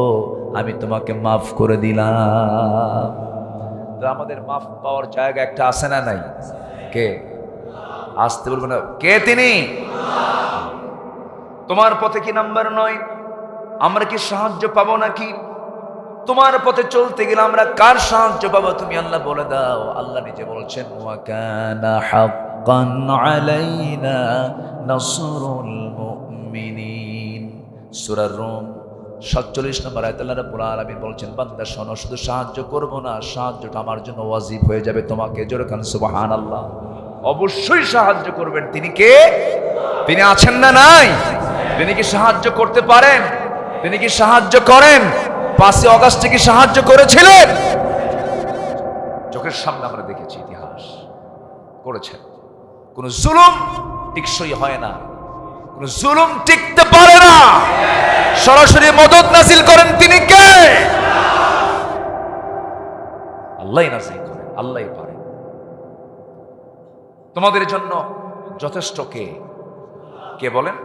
আমি তোমাকে মাফ করে দিলাম। তো আমাদের মাফ পাওয়ার জায়গা একটা আছে না নাই? কে? আসতে বলবো না, কে তিনি? তোমার পথে কি নাম্বার 9? আমরা কি সাহায্য পাবো নাকি? তোমার পথে চলতে গেলে আমরা কার সাহায্য পাবো তুমি আল্লাহ বলে দাও। আল্লাহ নিজে বলছেন ওয়া কানা হাক্কান আলাইনা নাসরুল মুমিনিন। সূরা রুম 47 নম্বর আয়াতে আল্লাহ রাব্বুল আলামিন বলছেন, বান্দা শোনো, শুধু সাহায্য করব না, সাহায্যটা আমার জন্য ওয়াজিব হয়ে যাবে তোমাকে। জোরে কান সুবহানাল্লাহ। অবশ্যই সাহায্য করবেন। তিনি কে? তিনি আছেন না নাই? তিনি কি সাহায্য করতে পারেন? তিনি কি সাহায্য করেন? 5 অগাস্টে কি সাহায্য করেছিলেন? চোখের সামনে আমরা দেখেছি, ইতিহাস করেছেন। কোন জুলুম টিকসই হয় না, কোন জুলুম টিকতে পারে না। সরাসরি মদদ নাজিল করেন তিনি কে? আল্লাহই নাজিল করেন, আল্লাহই পারেন। তোমাদের জন্য যথেষ্ট কে? কে বলেন?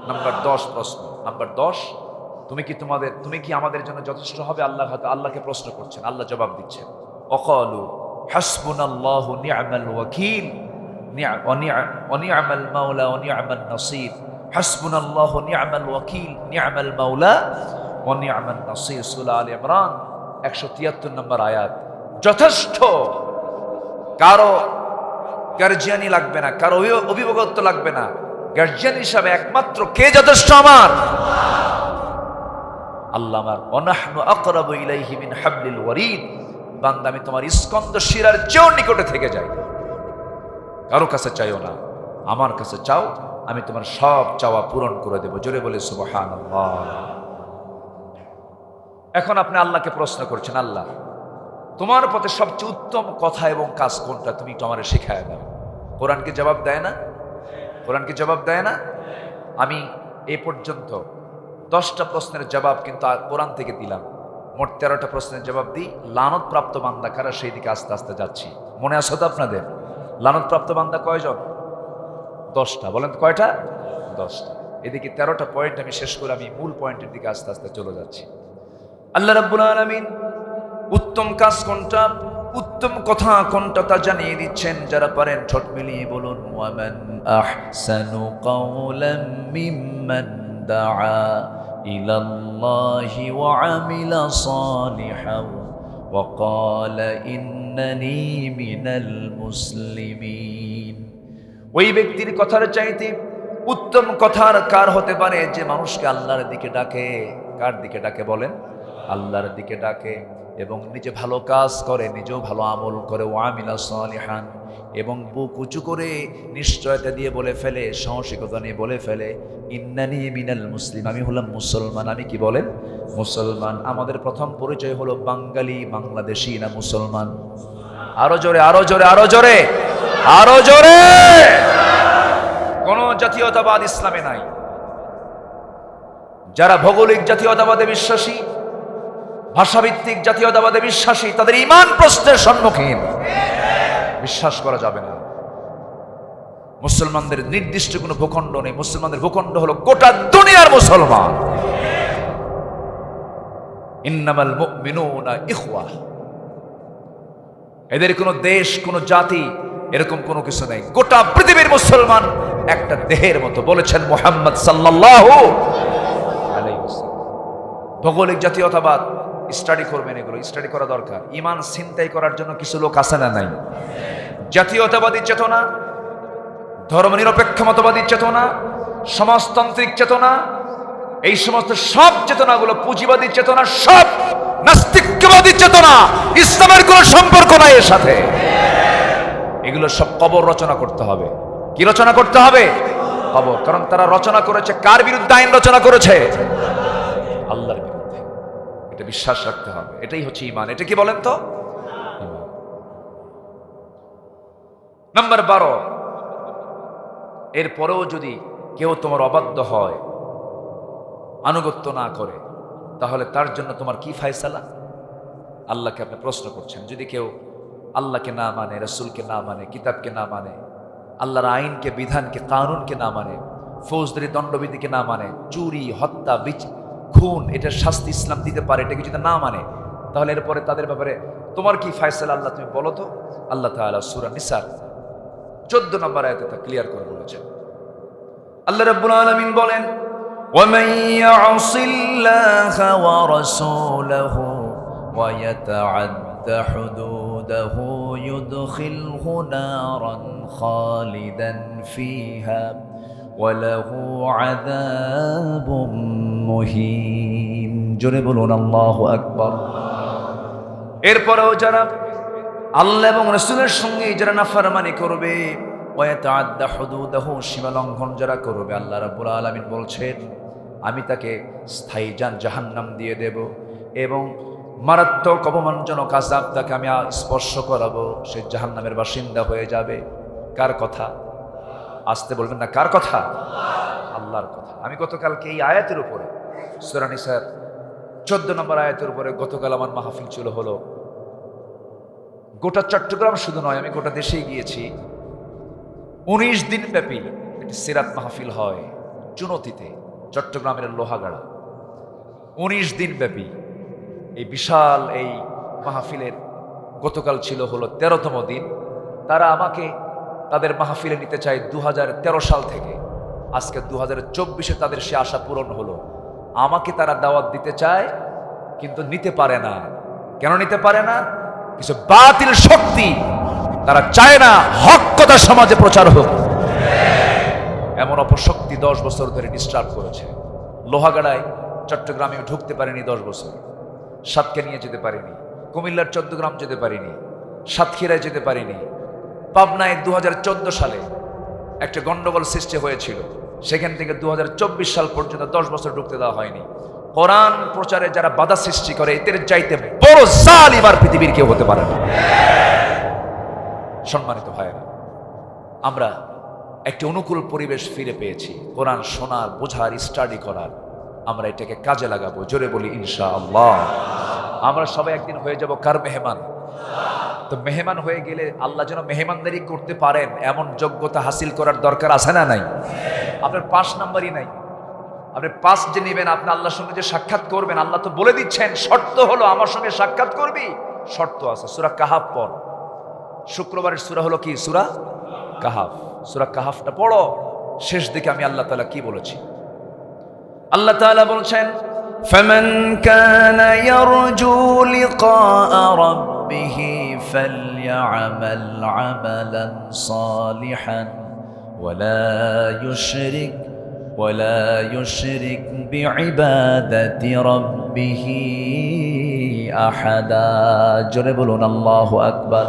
নাম্বার 10 প্রশ্ন। নাম্বার 10, তুমি কি আমাদের জন্য যথেষ্ট হবে? আল্লাহকে প্রশ্ন করছেন, আল্লাহ জবাব দিচ্ছেন। ওয়াকালু হাসবুনাল্লাহু নি'মাল ওয়াকিল ওয়া নি'মাল মাওলা ওয়া নি'মান নাসির। হাসবুনাল্লাহু নি'মাল ওয়াকিল নি'মাল মাওলা ওয়া নি'মান নাসির। সূরা আলে ইমরান 173 নম্বর আয়াত। যথেষ্ট। কারো গার্জিয়ানি লাগবে না, কারো অভিভাবকত্ব লাগবে না। গার্জিয়ান হিসাবে একমাত্র কে যথেষ্ট? আমার আল্লাহ। আমার ওয়ানাহনু আকরাবু ইলাইহি মিন হাবলিল ওয়ারিদ। বান্দা, আমি তোমার স্কন্দ শিরার চেয়েও নিকটে থেকে যাই। কারো কাছে চাইও না, আমার কাছে চাও, আমি তোমার সব চাওয়া পূরণ করে দেব। জোরে বলে সুবহানাল্লাহ। এখন আপনি আল্লাহকে প্রশ্ন করছেন, আল্লাহ তোমার পথে সবচেয়ে উত্তম কথা এবং কাজ কোনটা? তুমি একটু আমারে শেখায় দাও। কোরআন কি জবাব দেয় না? কোরআন কি জবাব দেয় না? আমি এই পর্যন্ত 10টা প্রশ্নের জবাব কিন্তু কোরআন থেকে দিলাম। মোট 13টা প্রশ্নের জবাব দিই। লানতপ্রাপ্ত বান্দা কারা, সেই দিকে আস্তে আস্তে যাচ্ছি। মনে আছে তো আপনাদের? লানতপ্রাপ্ত বান্দা কয়জন? 10টা। বলেন তো কয়টা? 10টা। এদিকে 13টা পয়েন্ট আমি শেষ করে আমি মূল পয়েন্টের দিকে আস্তে আস্তে চলে যাচ্ছি। আল্লাহ রাব্বুল আলামিন উত্তম কাজ কোনটা, উত্তম কথা কোনটা তা জানিয়ে দিচ্ছেন। যারা পারেন ঠোঁট মিলিয়ে বলুন, ওয়ামান আহসানু কাওলাম মিম্মান দাআ ইলাল্লাহি ওয়া আমিলা সালিহান ওয়া ক্বালা ইন্নানি মিনাল মুসলিমিন। ওই ব্যক্তির কথার চাইতে উত্তম কথার কার হতে পারে? যে মানুষকে আল্লাহর দিকে ডাকে। কার দিকে ডাকে বলেন? আল্লাহর দিকে ডাকে এবং নিজে ভালো কাজ করে, নিজেও ভালো আমল করে। ওয়ামিলা সালিহান, এবং বুক উঁচু করে নিশ্চয়তা দিয়ে বলে ফেলে, সাহসিকতা নিয়ে বলে ফেলে, ইন্নানি মিনাল মুসলিম, আমি হলাম মুসলমান। আমি কি বলেন? মুসলমান। আমাদের প্রথম পরিচয় হলো বাঙালি, বাংলাদেশি না মুসলমান? আরো জোরে, আরো জোরে, আরো জোরে, আরো জোরে। কোন জাতীয়তাবাদ ইসলামে নাই। যারা ভৌগোলিক জাতীয়তাবাদে বিশ্বাসী, ভাষাভিত্তিক জাতীয়তাবাদে বিশ্বাসী, তাদের ঈমান প্রশ্নের সম্মুখীন। বিশ্বাস করা যাবে না। মুসলমানদের নির্দিষ্ট কোনো ভূখণ্ড নেই। মুসলমানদের ভূখণ্ড হলো গোটা দুনিয়ার মুসলমান। ইন্নামাল মুমিনুনা ইখওয়া। এদের কোনো দেশ, কোনো জাতি, এরকম কোনো কিছু নেই। গোটা পৃথিবীর মুসলমান একটা দেহের মতো, বলেছেন মুহাম্মদ সাল্লাল্লাহু আলাইহি ওয়াসাল্লাম। ভৌগোলিক জাতীয়তাবাদ স্টাডি করবেন, এগুলো স্টাডি করা দরকার। ঈমান ছিনতাই করার জন্য কিছু লোক আছে না নাই? জাতীয়তাবাদী চেতনা, ধর্মনিরপেক্ষ মতবাদী চেতনা, সমাজতান্ত্রিক চেতনা, এই সমস্ত সব চেতনাগুলো পুঁজিবাদী চেতনা, সব নাস্তিকবাদী চেতনা। ইসলামের কোনো সম্পর্ক নাই এর সাথে। এগুলো সব কবর রচনা করতে হবে। কি রচনা করতে হবে? কবর। কারণ তারা রচনা করেছে কার বিরুদ্ধে? আইন রচনা করেছে আল্লাহর বিরুদ্ধে। এটা বিশ্বাস রাখতে হবে। এটাই হচ্ছে ঈমান। এটা কি বলেন তো? নাম্বার 12, এরপরেও যদি কেউ তোমার অবাধ্য হয়, আনুগত্য না করে, তাহলে তার জন্য তোমার কি ফায়সালা? আল্লাহকে আপনি প্রশ্ন করছেন। যদি কেউ আল্লাহকে না মানে, রাসূলকে না মানে, কিতাবকে না মানে, আল্লাহর আইনকে, বিধানকে, কানুনকে না মানে, ফৌজদারি দণ্ডবিধিকে না মানে, চুরি, হত্যা, খুন, এটার শাস্তি ইসলাম দিতে পারে, এটাকে যদি না মানে, তাহলে এরপরে তাদের ব্যাপারে তোমার কি ফায়সালা? আল্লাহ তুমি বলো তো। আল্লাহ তাআলা সূরা নিসার 14 নম্বর আয়াতে তা ক্লিয়ার করে বলেছেন। আল্লাহ রাব্বুল আলামিন বলেন, ওয়া মান ইয়াসিল্লাহা ওয়া রাসূলাহু ويتعد حدوده يدخله نارا خالدا فيها وله عذاب مهين জোরে বলুন আল্লাহু আকবার। এরপরেও যারা আল্লাহ এবং রাসূলের সঙ্গে যারা নাফরমানি করবে, ওয়াতাআদ্দা হুদুদাহু, সীমা লঙ্ঘন যারা করবে, আল্লাহ রাব্বুল আলামিন বলছেন আমি তাকে স্থায়ী জাহান্নাম দিয়ে দেব এবং মারাত্মক অপমানজনক আযাব তাকে আমি স্পর্শ করাবো, সে জাহান্নামের বাসিন্দা হয়ে যাবে। কার কথা? আসতে বলবেন না, কার কথা? আল্লাহর কথা। আমি গতকালকে এই আয়াতের উপরে সূরা নিসার 14 নম্বর আয়াতের উপরে গতকাল আমার মাহফিল ছিল হলো। গোটা চট্টগ্রাম শুধু নয়, আমি গোটা দেশেই গিয়েছি। 19 দিন ব্যাপী একটি সিরাত মাহফিল হয় চুনতিতে, চট্টগ্রামের লোহাগাড়া। 19 দিন ব্যাপী এই বিশাল এই মাহফিলের গতকাল ছিল হলো 13তম দিন। তারা আমাকে তাদের মাহফিলে নিতে চায় 2013 সাল থেকে। আজকে 2024-এ তাদের সে আশা পূরণ হলো। আমাকে তারা দাওয়াত দিতে চায় কিন্তু নিতে পারে না। কেন নিতে পারে না? কিছু বাতিল শক্তি তারা চায় না হক কথা সমাজে প্রচার হোক। এমন অপশক্তি 10 বছর ধরে ডিস্টার্ব করেছে। লোহাগাড়ায় চট্টগ্রামে ঢুকতে পারিনি 10 বছর, সাতক্ষীরা যেতে পারিনি, কুমিল্লার 14 গ্রাম যেতে পারিনি, সাতক্ষীরায় যেতে পারিনি। পাবনায় 2014 সালে একটা গন্ডগোল সৃষ্টি হয়েছিল, সেখান থেকে 2024 সাল পর্যন্ত 10 বছর ঢুকতে দেওয়া হয়নি। কোরআন প্রচারে যারা বাধা সৃষ্টি করে এদের চাইতে বড় জালিম আর পৃথিবীর কেউ হতে পারে না। সম্মানিত ভাইরা, আমরা একটি অনুকূল পরিবেশ ফিরে পেয়েছি কোরআন শোনার, বোঝার, স্টাডি করার। আমরা এটাকে কাজে লাগাবো। জোরে বলি ইনশাআল্লাহ। আমরা সবাই একদিন হয়ে যাব কার মেহমান? তো মেহমান হয়ে গেলে আল্লাহ যেন মেহমানদারি করতে পারেন এমন যোগ্যতা হাসিল করার দরকার আছে না নাই? আপনার 5 নাম্বারই নাই। আপনি 5 যে নেবেন, আপনি আল্লাহর সঙ্গে যে সাক্ষাৎ করবেন, আল্লাহ তো বলে দিচ্ছেন শর্ত হলো আমার সঙ্গে সাক্ষাৎ করবি। শর্ত আছে। সূরা কাহাফ পড়। শুক্রবারের সূরা হলো কি? সূরা কাহাফ। সূরা কাহাফটা পড়ো। শেষ দিকে আমি আল্লাহ তাআলা কি বলেছি? আল্লাহ তাআলা বলছেন ফামান কানা ইয়ারজু লিকাআ রাব্বিহি ফালইআমাল আমালান সালিহান ওয়ালা ইউশরিক বিইবাদাতি রাব্বিহি আহাদা। জোরে বলুন আল্লাহু আকবার।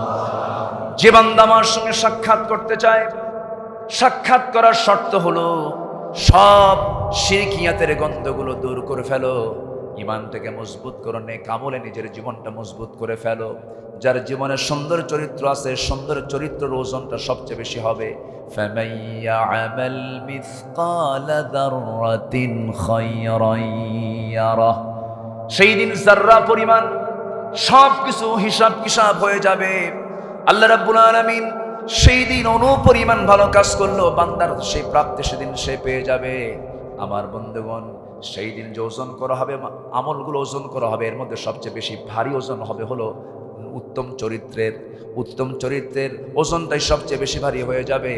যে বান্দা আমার সঙ্গে সাক্ষাৎ করতে চায়, সাক্ষাৎ করার শর্ত হলো সব শিরকিয়াতের গন্ধগুলো দূর করে ফেলো, ঈমানটাকে মজবুত করো, নেক আমলে নিজের জীবনটা মজবুত করে ফেলো। যার জীবনে সুন্দর চরিত্র আছে, সুন্দর চরিত্রের ওজনটা সবচেয়ে বেশি হবে। ফামাইয়া'মাল মিসকালা যাররাতিন খায়রান ইয়ারাহ। সেই দিন যাররা পরিমাণ সবকিছু হিসাব কিসাব হয়ে যাবে। আল্লাহ রাব্বুল আলামিন সেই দিন অনুপরিমাণ ভালো কাজ করলো, বান্দার সেই প্রাপ্তি সেদিন সে পেয়ে যাবে। আমার বন্ধুগণ, সেই দিন যে ওজন করা হবে, আমলগুলো ওজন করা হবে, এর মধ্যে সবচেয়ে বেশি ভারী ওজন হবে হলো উত্তম চরিত্রের। উত্তম চরিত্রের ওজনটাই সবচেয়ে বেশি ভারী হয়ে যাবে।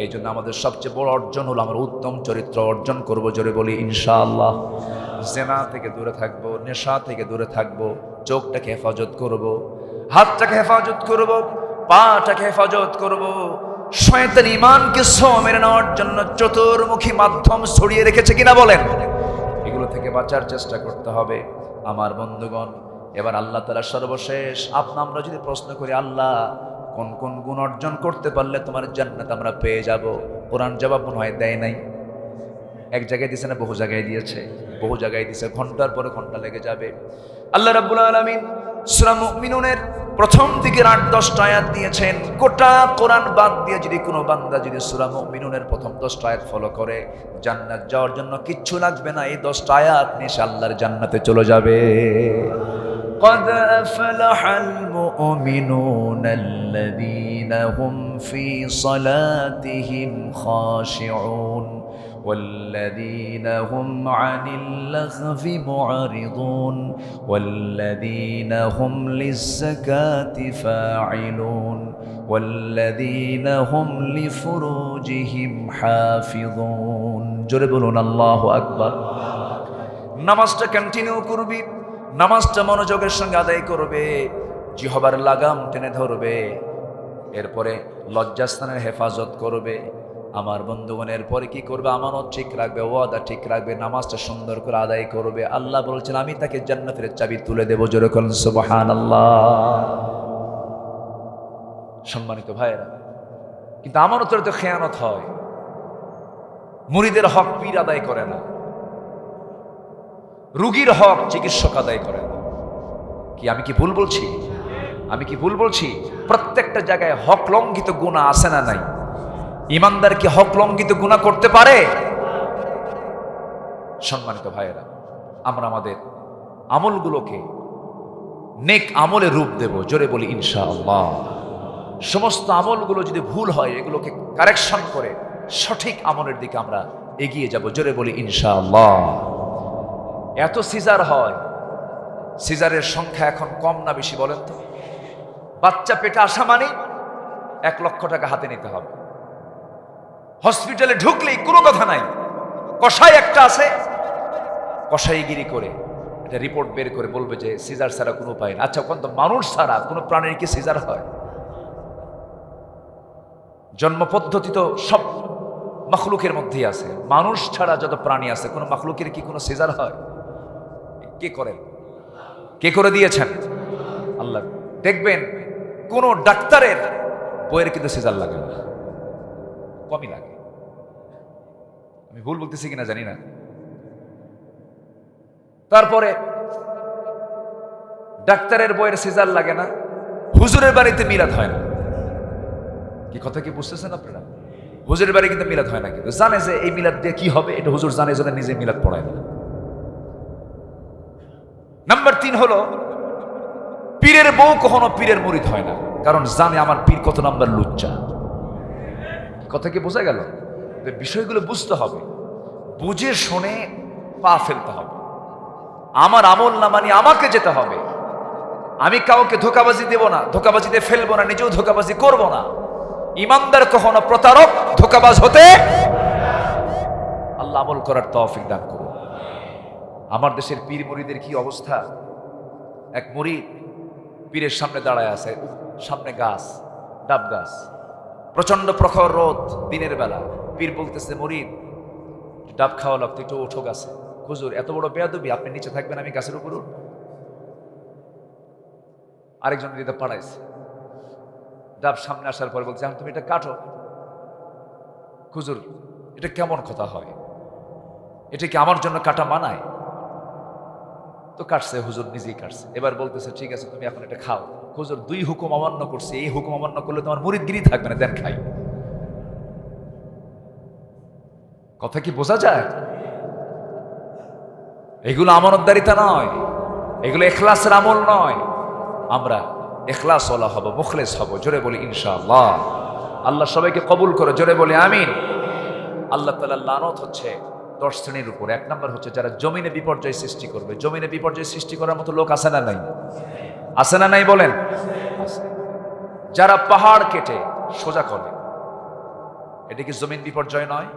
এই জন্য আমাদের সবচেয়ে বড় অর্জন হলো আমরা উত্তম চরিত্র অর্জন করব। জোরে বলি ইনশাআল্লাহ। জেনা থেকে দূরে থাকবো, নেশা থেকে দূরে থাকবো, চোখটাকে হেফাজত করব, হাতটাকে হেফাজত করব, পাটাকে হেফাজত করব। শয়তান ঈমানকে ছো মেরে নেওয়ার জন্য চতুর্মুখী মাধ্যম ছড়িয়ে রেখেছে কিনা বলেন? এগুলো থেকে বাঁচার চেষ্টা করতে হবে। আমার বন্ধুগণ, এবার আল্লাহ তাআলা সর্বশেষ আমরা যদি প্রশ্ন করি, আল্লাহ কোন কোন গুণ অর্জন করতে পারলে তোমার জান্নাত আমরা পেয়ে যাব, কোরআন জবাব মনে হয় দেয় নাই। এক জায়গায় দিয়েছে না বহু জায়গায় দিয়েছে? বহু জায়গায় দিয়েছে, ঘন্টার পরে ঘন্টা লেগে যাবে। আল্লাহ রাব্বুল আলামিন সূরা মুমিনুনের প্রথম দিকের 8-10টা আয়াত দিয়েছেন। গোটা কোরআন বাদ দিয়ে যদি কোনো বান্দা যদি সূরা মুমিনুনের প্রথম 10টা আয়াত ফলো করে, জান্নাত যাওয়ার জন্য কিচ্ছু লাগবে না। এই 10টা আয়াত নিয়ে সে আল্লাহর জান্নাতে চলে যাবে। قد أفلح المؤمنون الذين هم في صلاتهم خاشعون والذين هم عن اللغو معرضون والذين هم للزكاة فاعلون والذين هم لفروجهم حافظون। জোরে বলুন আল্লাহু আকবার। নামাজটা কন্টিনিউ করবি, নামাজটা মনোযোগের সঙ্গে আদায় করবে, জিহবার লাগাম টেনে ধরবে, এরপরে লজ্জাস্থানের হেফাজত করবে। আমার বন্ধুগণ, এরপরে কি করবে? আমানত ঠিক রাখবে, ওয়াদা ঠিক রাখবে, নামাজটা সুন্দর করে আদায় করবে। আল্লাহ বলছেন আমি তাকে জান্নাতের চাবি তুলে দেবো। জোরে বলেন সুবহানাল্লাহ। সম্মানিত ভাইয়েরা, কিন্তু আমানতের তো খেয়ানত হয়। মুরিদের হক পীর আদায় করে না, রুগীর হক চিকিৎসক আদায় করে না। কি আমি কি ভুল বলছি? আমি কি ভুল বলছি? প্রত্যেকটা জায়গায় হক লঙ্ঘিত গুনাহ আছে না নাই? ইমানদার কি হক লঙ্ঘিত গুনাহ করতে পারে? সম্মানিত ভাইয়েরা, আমরা আমাদের আমলগুলোকে নেক আমলে রূপ দেব। জোরে বলি ইনশাআল্লাহ। সমস্ত আমলগুলো যদি ভুল হয় এগুলোকে কারেকশন করে সঠিক আমলের দিকে আমরা এগিয়ে যাব। জোরে বলি ইনশাআল্লাহ। এত সিজার হয়, সিজারের সংখ্যা এখন কম না বেশি বলেন তো? বাচ্চা পেটে আসা মানে 1 লক্ষ টাকা হাতে নিতে হবে। হসপিটালে ঢুকলেই কোনো কথা নাই, কসাই একটা আছে, কসাইগিরি করে এটা রিপোর্ট বের করে বলবে যে সিজার ছাড়া কোনো উপায় না। আচ্ছা, কোন তো মানুষ ছাড়া কোনো প্রাণীর কি সিজার হয়? জন্ম পদ্ধতি তো সব মাখলুকের মধ্যেই আছে। মানুষ ছাড়া যত প্রাণী আছে কোনো মাখলুকের কি কোনো সিজার হয়? কে করেন? কে করে দিয়েছেন? আল্লাহ। দেখবেন কোন ডাক্তারের বইয়ের কিন্তু সিজার লাগে না, কমই লাগে। আমি ভুল বলতেছি কিনা জানি না। তারপরে ডাক্তারের বইয়ের সিজার লাগে না, হুজুরের বাড়িতে মিলাদ হয় না। কি কথা কি বুঝতেছেন আপনারা? হুজুরের বাড়ি কিন্তু মিলাদ হয় না, কিন্তু জানে যে এই মিলাদ দিয়ে কি হবে, এটা হুজুর জানে, জন্য নিজে মিলাদ পড়ায় না। নাম্বার 3 হলো পীরের বউ কখনো পীরের মুরিদ হয় না, কারণ জানে আমার পীর কত নাম্বার লুচ্চা। কথা কি বোঝা গেল? বিষয়গুলো বুঝতে হবে, বুঝে শুনে পা ফেলতে হবে। আমার আমল না মানে আমাকে যেতে হবে। আমি কাউকে ধোকাবাজি দেব না, ধোকাবাজিতে ফেলবো না, নিজেও ধোকাবাজি করব না। ইমানদার কখনো প্রতারক ধোকাবাজ হতে। আল্লাহ আমল করার তৌফিক দান করুন। আমার দেশের পীর মুরিদের কি অবস্থা! এক মুরিদ পীরের সামনে দাঁড়ায় আছে, সামনে গাছ, ডাব গাছ, প্রচন্ড প্রখর রোদ দিনের বেলা। পীর বলতেছে, মুরিদ ডাব খাওয়া লাগতো, একটু ওঠো গাছে। হুজুর এত বড় বেয়াদবি, আপনি নিচে থাকবেন, আমি গাছের উপর উঠব? আরেকজন দিদা পাড়াইছে, ডাব সামনে আসার পর বলছে, তুমি এটা কাটো। হুজুর এটা কেমন কথা হয়? এটা কি আমার জন্য কাটা মানায়? তো কাটছে, হুজুর নিজেই কাটছে। এবার বলতেছে, ঠিক আছে তুমি এখন এটা খাও। হুজুর 2 হুকুম অমান্য করছে, এই হুকুম অমান্য করলে তোমার মুরিদগিরি থাকবে না, দেন খাই। কথা কি বোঝা যায়? এগুলো আমানতদারিতা নয়, এগুলো ইখলাসের আমল নয়। আমরা ইখলাস ওয়ালা হব, মুখলেস হব। জোরে বলি ইনশাআল্লাহ। আল্লাহ সবাইকে কবুল করে, জোরে বলি আমিন। আল্লাহ তাআলার লানত হচ্ছে 10 শ্রেণীর উপর। 1 নম্বর হচ্ছে যারা জমিনে বিপর্যয় সৃষ্টি করবে। জমিনে বিপর্যয় সৃষ্টি করার মতো লোক আছে না নাই? আছে না নাই বলেন? যারা পাহাড় কেটে সোজা করে, এটা কি জমিন বিপর্যয় নয়?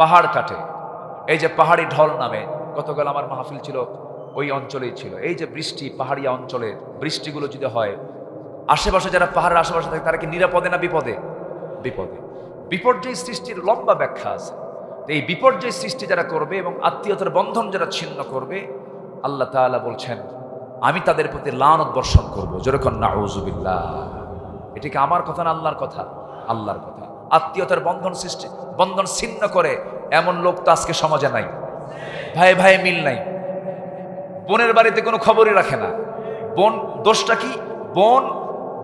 পাহাড় কাটে, এই যে পাহাড়ি ঢল নামে। গতকাল আমার মাহফিল ছিল ওই অঞ্চলেই ছিল। এই যে বৃষ্টি, পাহাড়ি অঞ্চলের বৃষ্টিগুলো যদি হয়, আশেপাশে যারা পাহাড়ের আশেপাশে থাকে তারা কি নিরাপদে না বিপদে? বিপদে। বিপর্যয় সৃষ্টির লম্বা ব্যাখ্যা আছে। এই বিপর্যয় সৃষ্টি যারা করবে এবং আত্মীয়তার বন্ধন যারা ছিন্ন করবে, আল্লাহ তাআলা বলছেন আমি তাদের প্রতি লানত বর্ষণ করবো। যেরকম নাউযুবিল্লাহ। এটা কি আমার কথা না আল্লাহর কথা? আল্লাহর কথা। আত্মীয়তার বন্ধন ছিন্ন করে এমন লোক তো আজকে সমাজে নাই। ভাই ভাই মিল নাই। বোনের বাড়িতে কোনো খবরই রাখে না। বোন দোষটা কি? বোন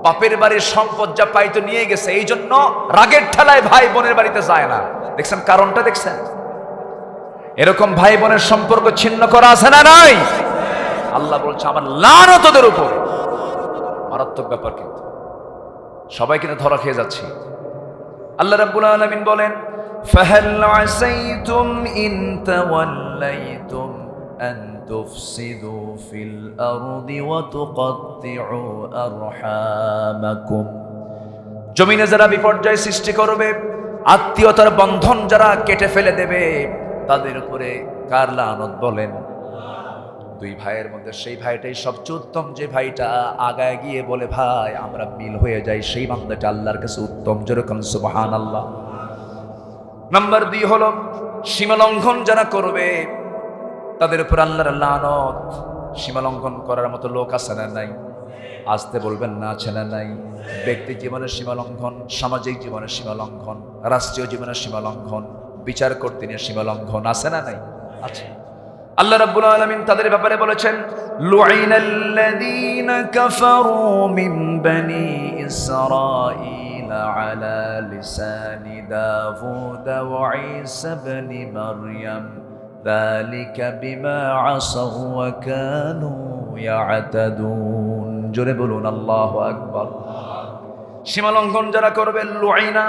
বাপের বাড়ির সম্পদ যা পাইতো নিয়ে গেছে, এই জন্য রাগের ঠেলায় ভাই বোনের বাড়িতে যায় না। দেখছেন কারণটা? দেখছেন? এরকম ভাই বোনের সম্পর্ক ছিন্ন করা আছে না নাই? আল্লাহ বলছে আমার লানত ওদের উপর। মারাত্মক ব্যাপার, কিন্তু সবাই কিন্তু ধরা খেয়ে যাচ্ছে। আল্লাহ রাব্বুল আলামিন বলেন, ফাহাল আসাইতুম ইন তাওয়াল্লাইতুম আন তুফসিদু ফিল আরদি ওয়া তুকাত্তিউ আরহামাকুম। জমিনে যারা বিপর্যয় সৃষ্টি করবে, আত্মীয়তার বন্ধন যারা কেটে ফেলে দেবে, তাদের উপরে কার লানত বলেন? দুই ভাইয়ের মধ্যে সেই ভাইটাই সবচেয়ে উত্তম, যে ভাইটা আগায় গিয়ে বলে ভাই আমরা মিল হয়ে যাই, সেই বান্দাটা আল্লাহর কাছে উত্তম। যেরকম সুবহানাল্লাহ। নাম্বার 2 হলো সীমালঙ্ঘন যারা করবে তাদের উপর আল্লাহর লানত। সীমালঙ্ঘন করার মতো লোক আছে না নাই? আসতে বলবেন না, আছে না নাই? ব্যক্তি জীবনের সীমালঙ্ঘন, সামাজিক জীবনের সীমালঙ্ঘন, রাষ্ট্রীয় জীবনের সীমালঙ্ঘন, বিচার করতে নিয়ে সীমালঙ্ঘন আছে না নাই? আছে। আল্লাহ রাব্বুল আলামিন তাদের ব্যাপারে বলেছেন, লুইনাল্লাযীনা কাফারু মিন বানি ইসরাঈলা আলা লিসানি দাউদ ওয়া ঈসা ইবনে মারইয়াম যালিকা বিমা আসাউ ওয়া কানু ইয়াতাদুন। জোরে বলুন আল্লাহু আকবার। সীমালঙ্ঘন যারা করবে লুইনা,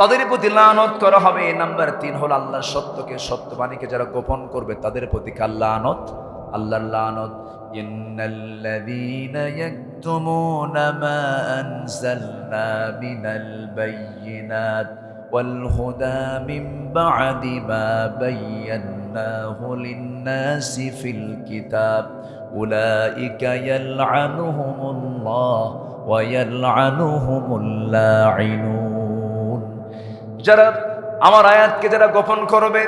তাদের প্রতি লানত করা হবে। নাম্বার 3 হলো আল্লাহর সত্যকে, সত্যবাণীকে যারা গোপন করবে তাদের প্রতি কার লানত? আল্লাহর লানত। ইন্নাল্লাযীনা ইয়াকতুমুনা মা আনজালনা মিনাল বায়্যিনাত ওয়াল হুদা মিন বা'দি মা বায়্যানাহু লিন-নাসি ফিল কিতাব উলাইকা ইয়ালআনুহুমুল্লাহ ওয়া ইয়ালআনুহুমুল লাঈনুন। যারা আমার আয়াতকে যারা গোপন করবে,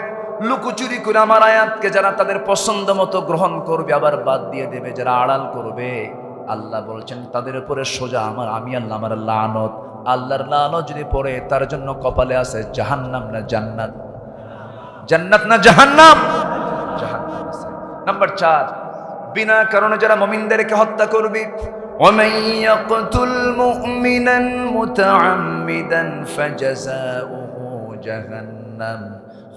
লুকোচুরি করে আমার আয়াতকে যারা তাদের পছন্দ মতো গ্রহণ করবে আবার বাদ দিয়ে দেবে, যারা আড়াল করবে, আল্লাহ বলছেন তাদের উপরে সোজা আমি আল্লাহ আমার লানত। আল্লাহর লানত যদি পড়ে তার জন্য কপালে আছে জাহান্নাম না জান্নাত? জান্নাত না জাহান্নাম? জাহান্নাম আছে। নাম্বার 4, বিনা কারণে যারা মুমিনদেরকে হত্যা করবে, ومن يقتل مؤمنا متعمدا فجزاؤه جهنم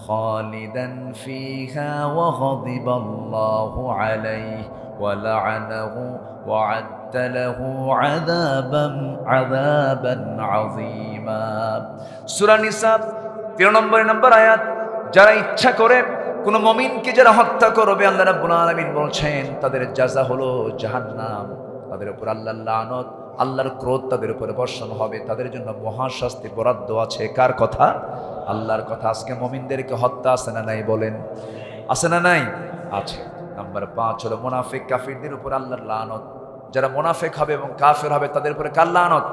خالدا فيها وغضب الله عليه ولعنه وعد له عذابا عظيما। সূরা নিসা 13 নম্বর আয়াত। যারা ইচ্ছা করে কোন মুমিনকে যারা হত্যা করবে, আল্লাহ রাব্বুল আলামিন বলছেন তাদের জাযা হলো জাহান্নাম, তাদের উপর আল্লাহর লানত, আল্লাহর ক্রোধ তাদের উপরে বর্ষণ হবে, তাদের জন্য মহাশাস্তি বরাদ্দ আছে। কার কথা? আল্লাহর কথা। আজকে মুমিনদেরকে হত্যা আছে না নাই বলেন? আছে না নাই? আছে। নাম্বার 5 হলো মুনাফিক কাফিরদের উপর আল্লাহর লানত। যারা মুনাফিক হবে এবং কাফির হবে তাদের উপরে কার লানত?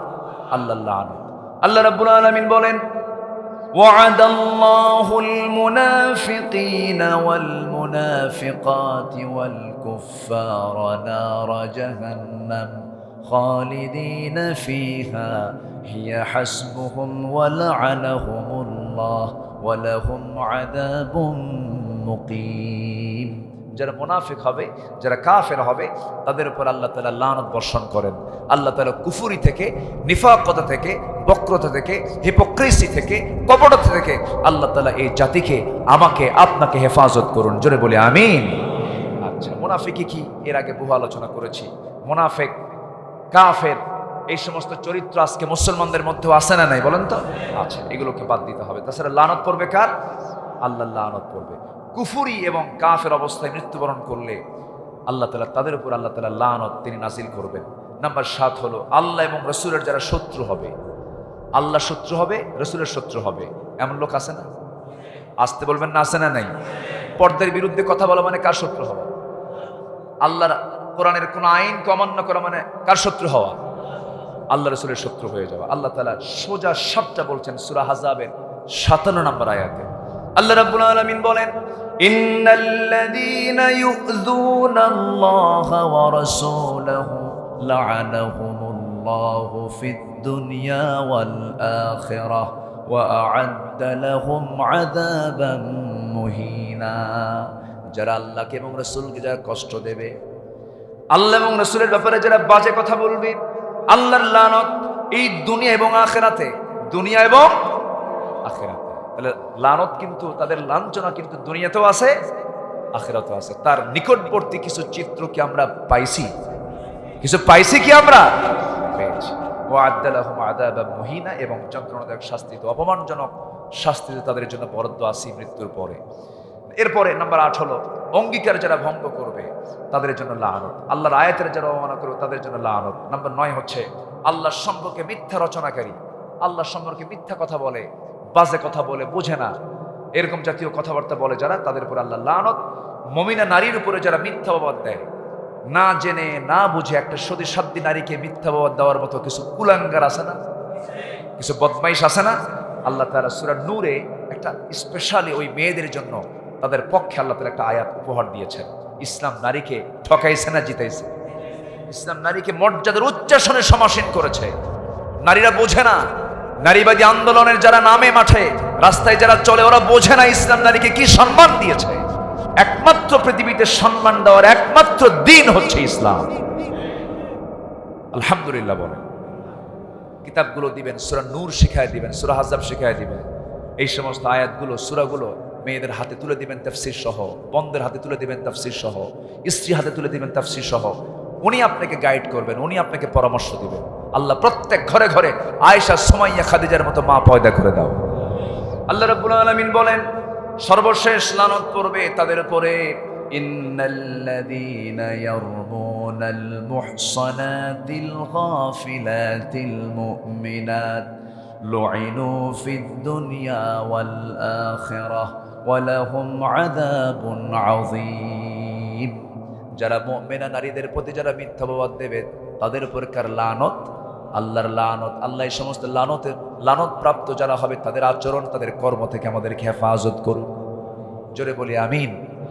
আল্লাহর লানত। আল্লাহ রাব্বুল আলামিন বলেন, وعد الله المنافقين والمنافقات والكفار نار جهنم خالدين فيها هي حسبهم ولعنهم الله ولهم عذاب مقيم। যারা মুনাফিক হবে, যারা কাফের হবে তাদের উপর আল্লাহ তাআলা লানত বর্ষণ করেন। আল্লাহ তাআলা কুফরি থেকে, নিফাকতা থেকে, বক্রতা থেকে, হিপোক্রিসি থেকে, কপটতা থেকে আল্লাহ তাআলা এই জাতিকে, আমাকে, আপনাকে হেফাজত করুন। জোরে বলি আমিন। আচ্ছা, মুনাফিকি কি এর আগে বহু আলোচনা করেছি। মুনাফিক, কাফের, এই সমস্ত চরিত্র আজকে মুসলমানদের মধ্যেও আছে না নাই বলেন তো? আছে। এগুলোকে বাদ দিতে হবে। তাছাড়া লানত পড়বে কার? আল্লাহর লানত পড়বে। কুফরি এবং কাফের অবস্থায় মৃত্যুবরণ করলে আল্লাহ তাআলা তাদের উপর আল্লাহ তাআলা লানত তিনি নাজিল করবেন। নাম্বার 7 হলো আল্লাহ এবং রাসূলের যারা শত্রু হবে, আল্লাহ শত্রু হবে, রাসূলের শত্রু হবে, এমন লোক আছে না? আসতে বলবেন না, আছে না নাই? পর্দার বিরুদ্ধে কথা বলা মানে কার শত্রু হওয়া? আল্লাহর কোরআনের কোন আইনকে অমান্য করা মানে কার শত্রু হওয়া? আল্লাহ রাসূলের শত্রু হয়ে যাওয়া। আল্লাহ তাআলা সোজা সাপটা বলছেন সূরা আহজাবের 57 নম্বর আয়াতে। আল্লাহ রাব্বুল আলামিন বলেন, ইন্নাল্লাযীনা ইউযুনাল্লাহা ওয়া রাসূলাহু লা'আনাহুমুল্লাহু ফিদ দুনিয়া ওয়াল আখিরাহ ওয়া আ'আদ্দা লাহুম আযাবান মুহিনা। যারা আল্লাহকে এবং রাসূলকে যারা কষ্ট দেবে, আল্লাহ এবং রাসূলের ব্যাপারে যারা বাজে কথা বলবে, আল্লাহর লানত এই দুনিয়া এবং আখিরাতে, দুনিয়া এবং আখিরাতে। তাহলে লানত কিন্তু, তাদের লাঞ্ছনা কিন্তু দুনিয়াতেও আছে, আখিরাতেও আছে। তার নিকটবর্তী কিছু চিত্র কি আমরা পাইছি? কিছু পাইছি কি আমরা? পেয়েছি। ওয়া'আদ্দা লাহুম আযাবান মুহিনা, এবং যন্ত্রণাদায়ক শাস্তি, অপমানজনক শাস্তি তাদের জন্য বরাদ্দ আছে মৃত্যুর পরে। এরপরে নাম্বার 8 হলো অঙ্গীকার যারা ভঙ্গ করবে তাদের জন্য লানত। আল্লাহর আয়াতের যারা অবমাননা করবে তাদের জন্য লানত। নাম্বার 9 হচ্ছে আল্লাহর সম্পর্কে মিথ্যা রচনাকারী, আল্লাহর সম্পর্কে মিথ্যা কথা বলে, বাজে কথা বলে, বোঝে না, এরকম জাতীয় কথাবার্তা বলে যারা, তাদের উপর আল্লাহ লানত। মুমিনা নারীর উপরে যারা মিথ্যা অপবাদ দেয়, না জেনে না বুঝে একটা সতী নারীকে মিথ্যা অপবাদ দেওয়ার মতো কিছু কুলাঙ্গার আছে না, কিছু বদমাইশ আছে না? আল্লাহ তাআলা সূরা নূরে একটা স্পেশালি ওই মেয়েদের জন্য তাদের পক্ষে আল্লাহ তাআলা একটা আয়াত উপহার দিয়েছেন। ইসলাম নারীকে ঠকাইছে না জিতাইছে? ইসলাম নারীকে মর্যাদার উচ্চাসনে সমাসীন করেছে। নারীরা বোঝে না, নারীবাদী আন্দোলনের যারা নামে মাঠে রাস্তায় যারা চলে ওরা বোঝে না ইসলাম নারীকে কি সম্মান দিয়েছে। একমাত্র পৃথিবীতে সম্মান দেওয়ার একমাত্র দিন হচ্ছে ইসলাম। আলহামদুলিল্লাহ বলেন। কিতাবগুলো দিবেন, সূরা নূর শিখায় দিবেন, সূরা আহজাব শিখায় দিবেন। এই সমস্ত আয়াতগুলো সূরাগুলো মেয়েদের হাতে তুলে দিবেন তাফসীর সহ, বন্ধের হাতে তুলে দিবেন তাফসীর সহ, স্ত্রী হাতে তুলে দিবেন তাফসীর সহ। উনি আপনাকে গাইড করবেন, উনি আপনাকে পরামর্শ দিবেন। আল্লাহ প্রত্যেক ঘরে ঘরে আয়েশা, সুমাইয়া, খাদিজার মতো মা পয়দা করে দাও। আল্লাহ রাব্বুল আলামিন বলেন, সর্বশেষ লানত পড়বে তাদের উপরে, ইন্নাল্লাযীনা ইয়ারমুনাল মুহসানাতিল গাফিলাতিল মুমিনাত লুইনু ফিদ দুনিয়া ওয়াল আখিরাহ ওয়া লাহুম আযাবুন আযীম। যারা মুমিনা নারীদের প্রতি যারা মিথ্যা অপবাদ দেবে তাদের উপর কার লানত, আল্লাহর লানত। আল্লাহ এই সমস্ত লানত প্রাপ্ত যারা হবে তাদের আচরণ, তাদের কর্ম থেকে আমাদেরকে হেফাজত করুন। জোরে বলি আমিন।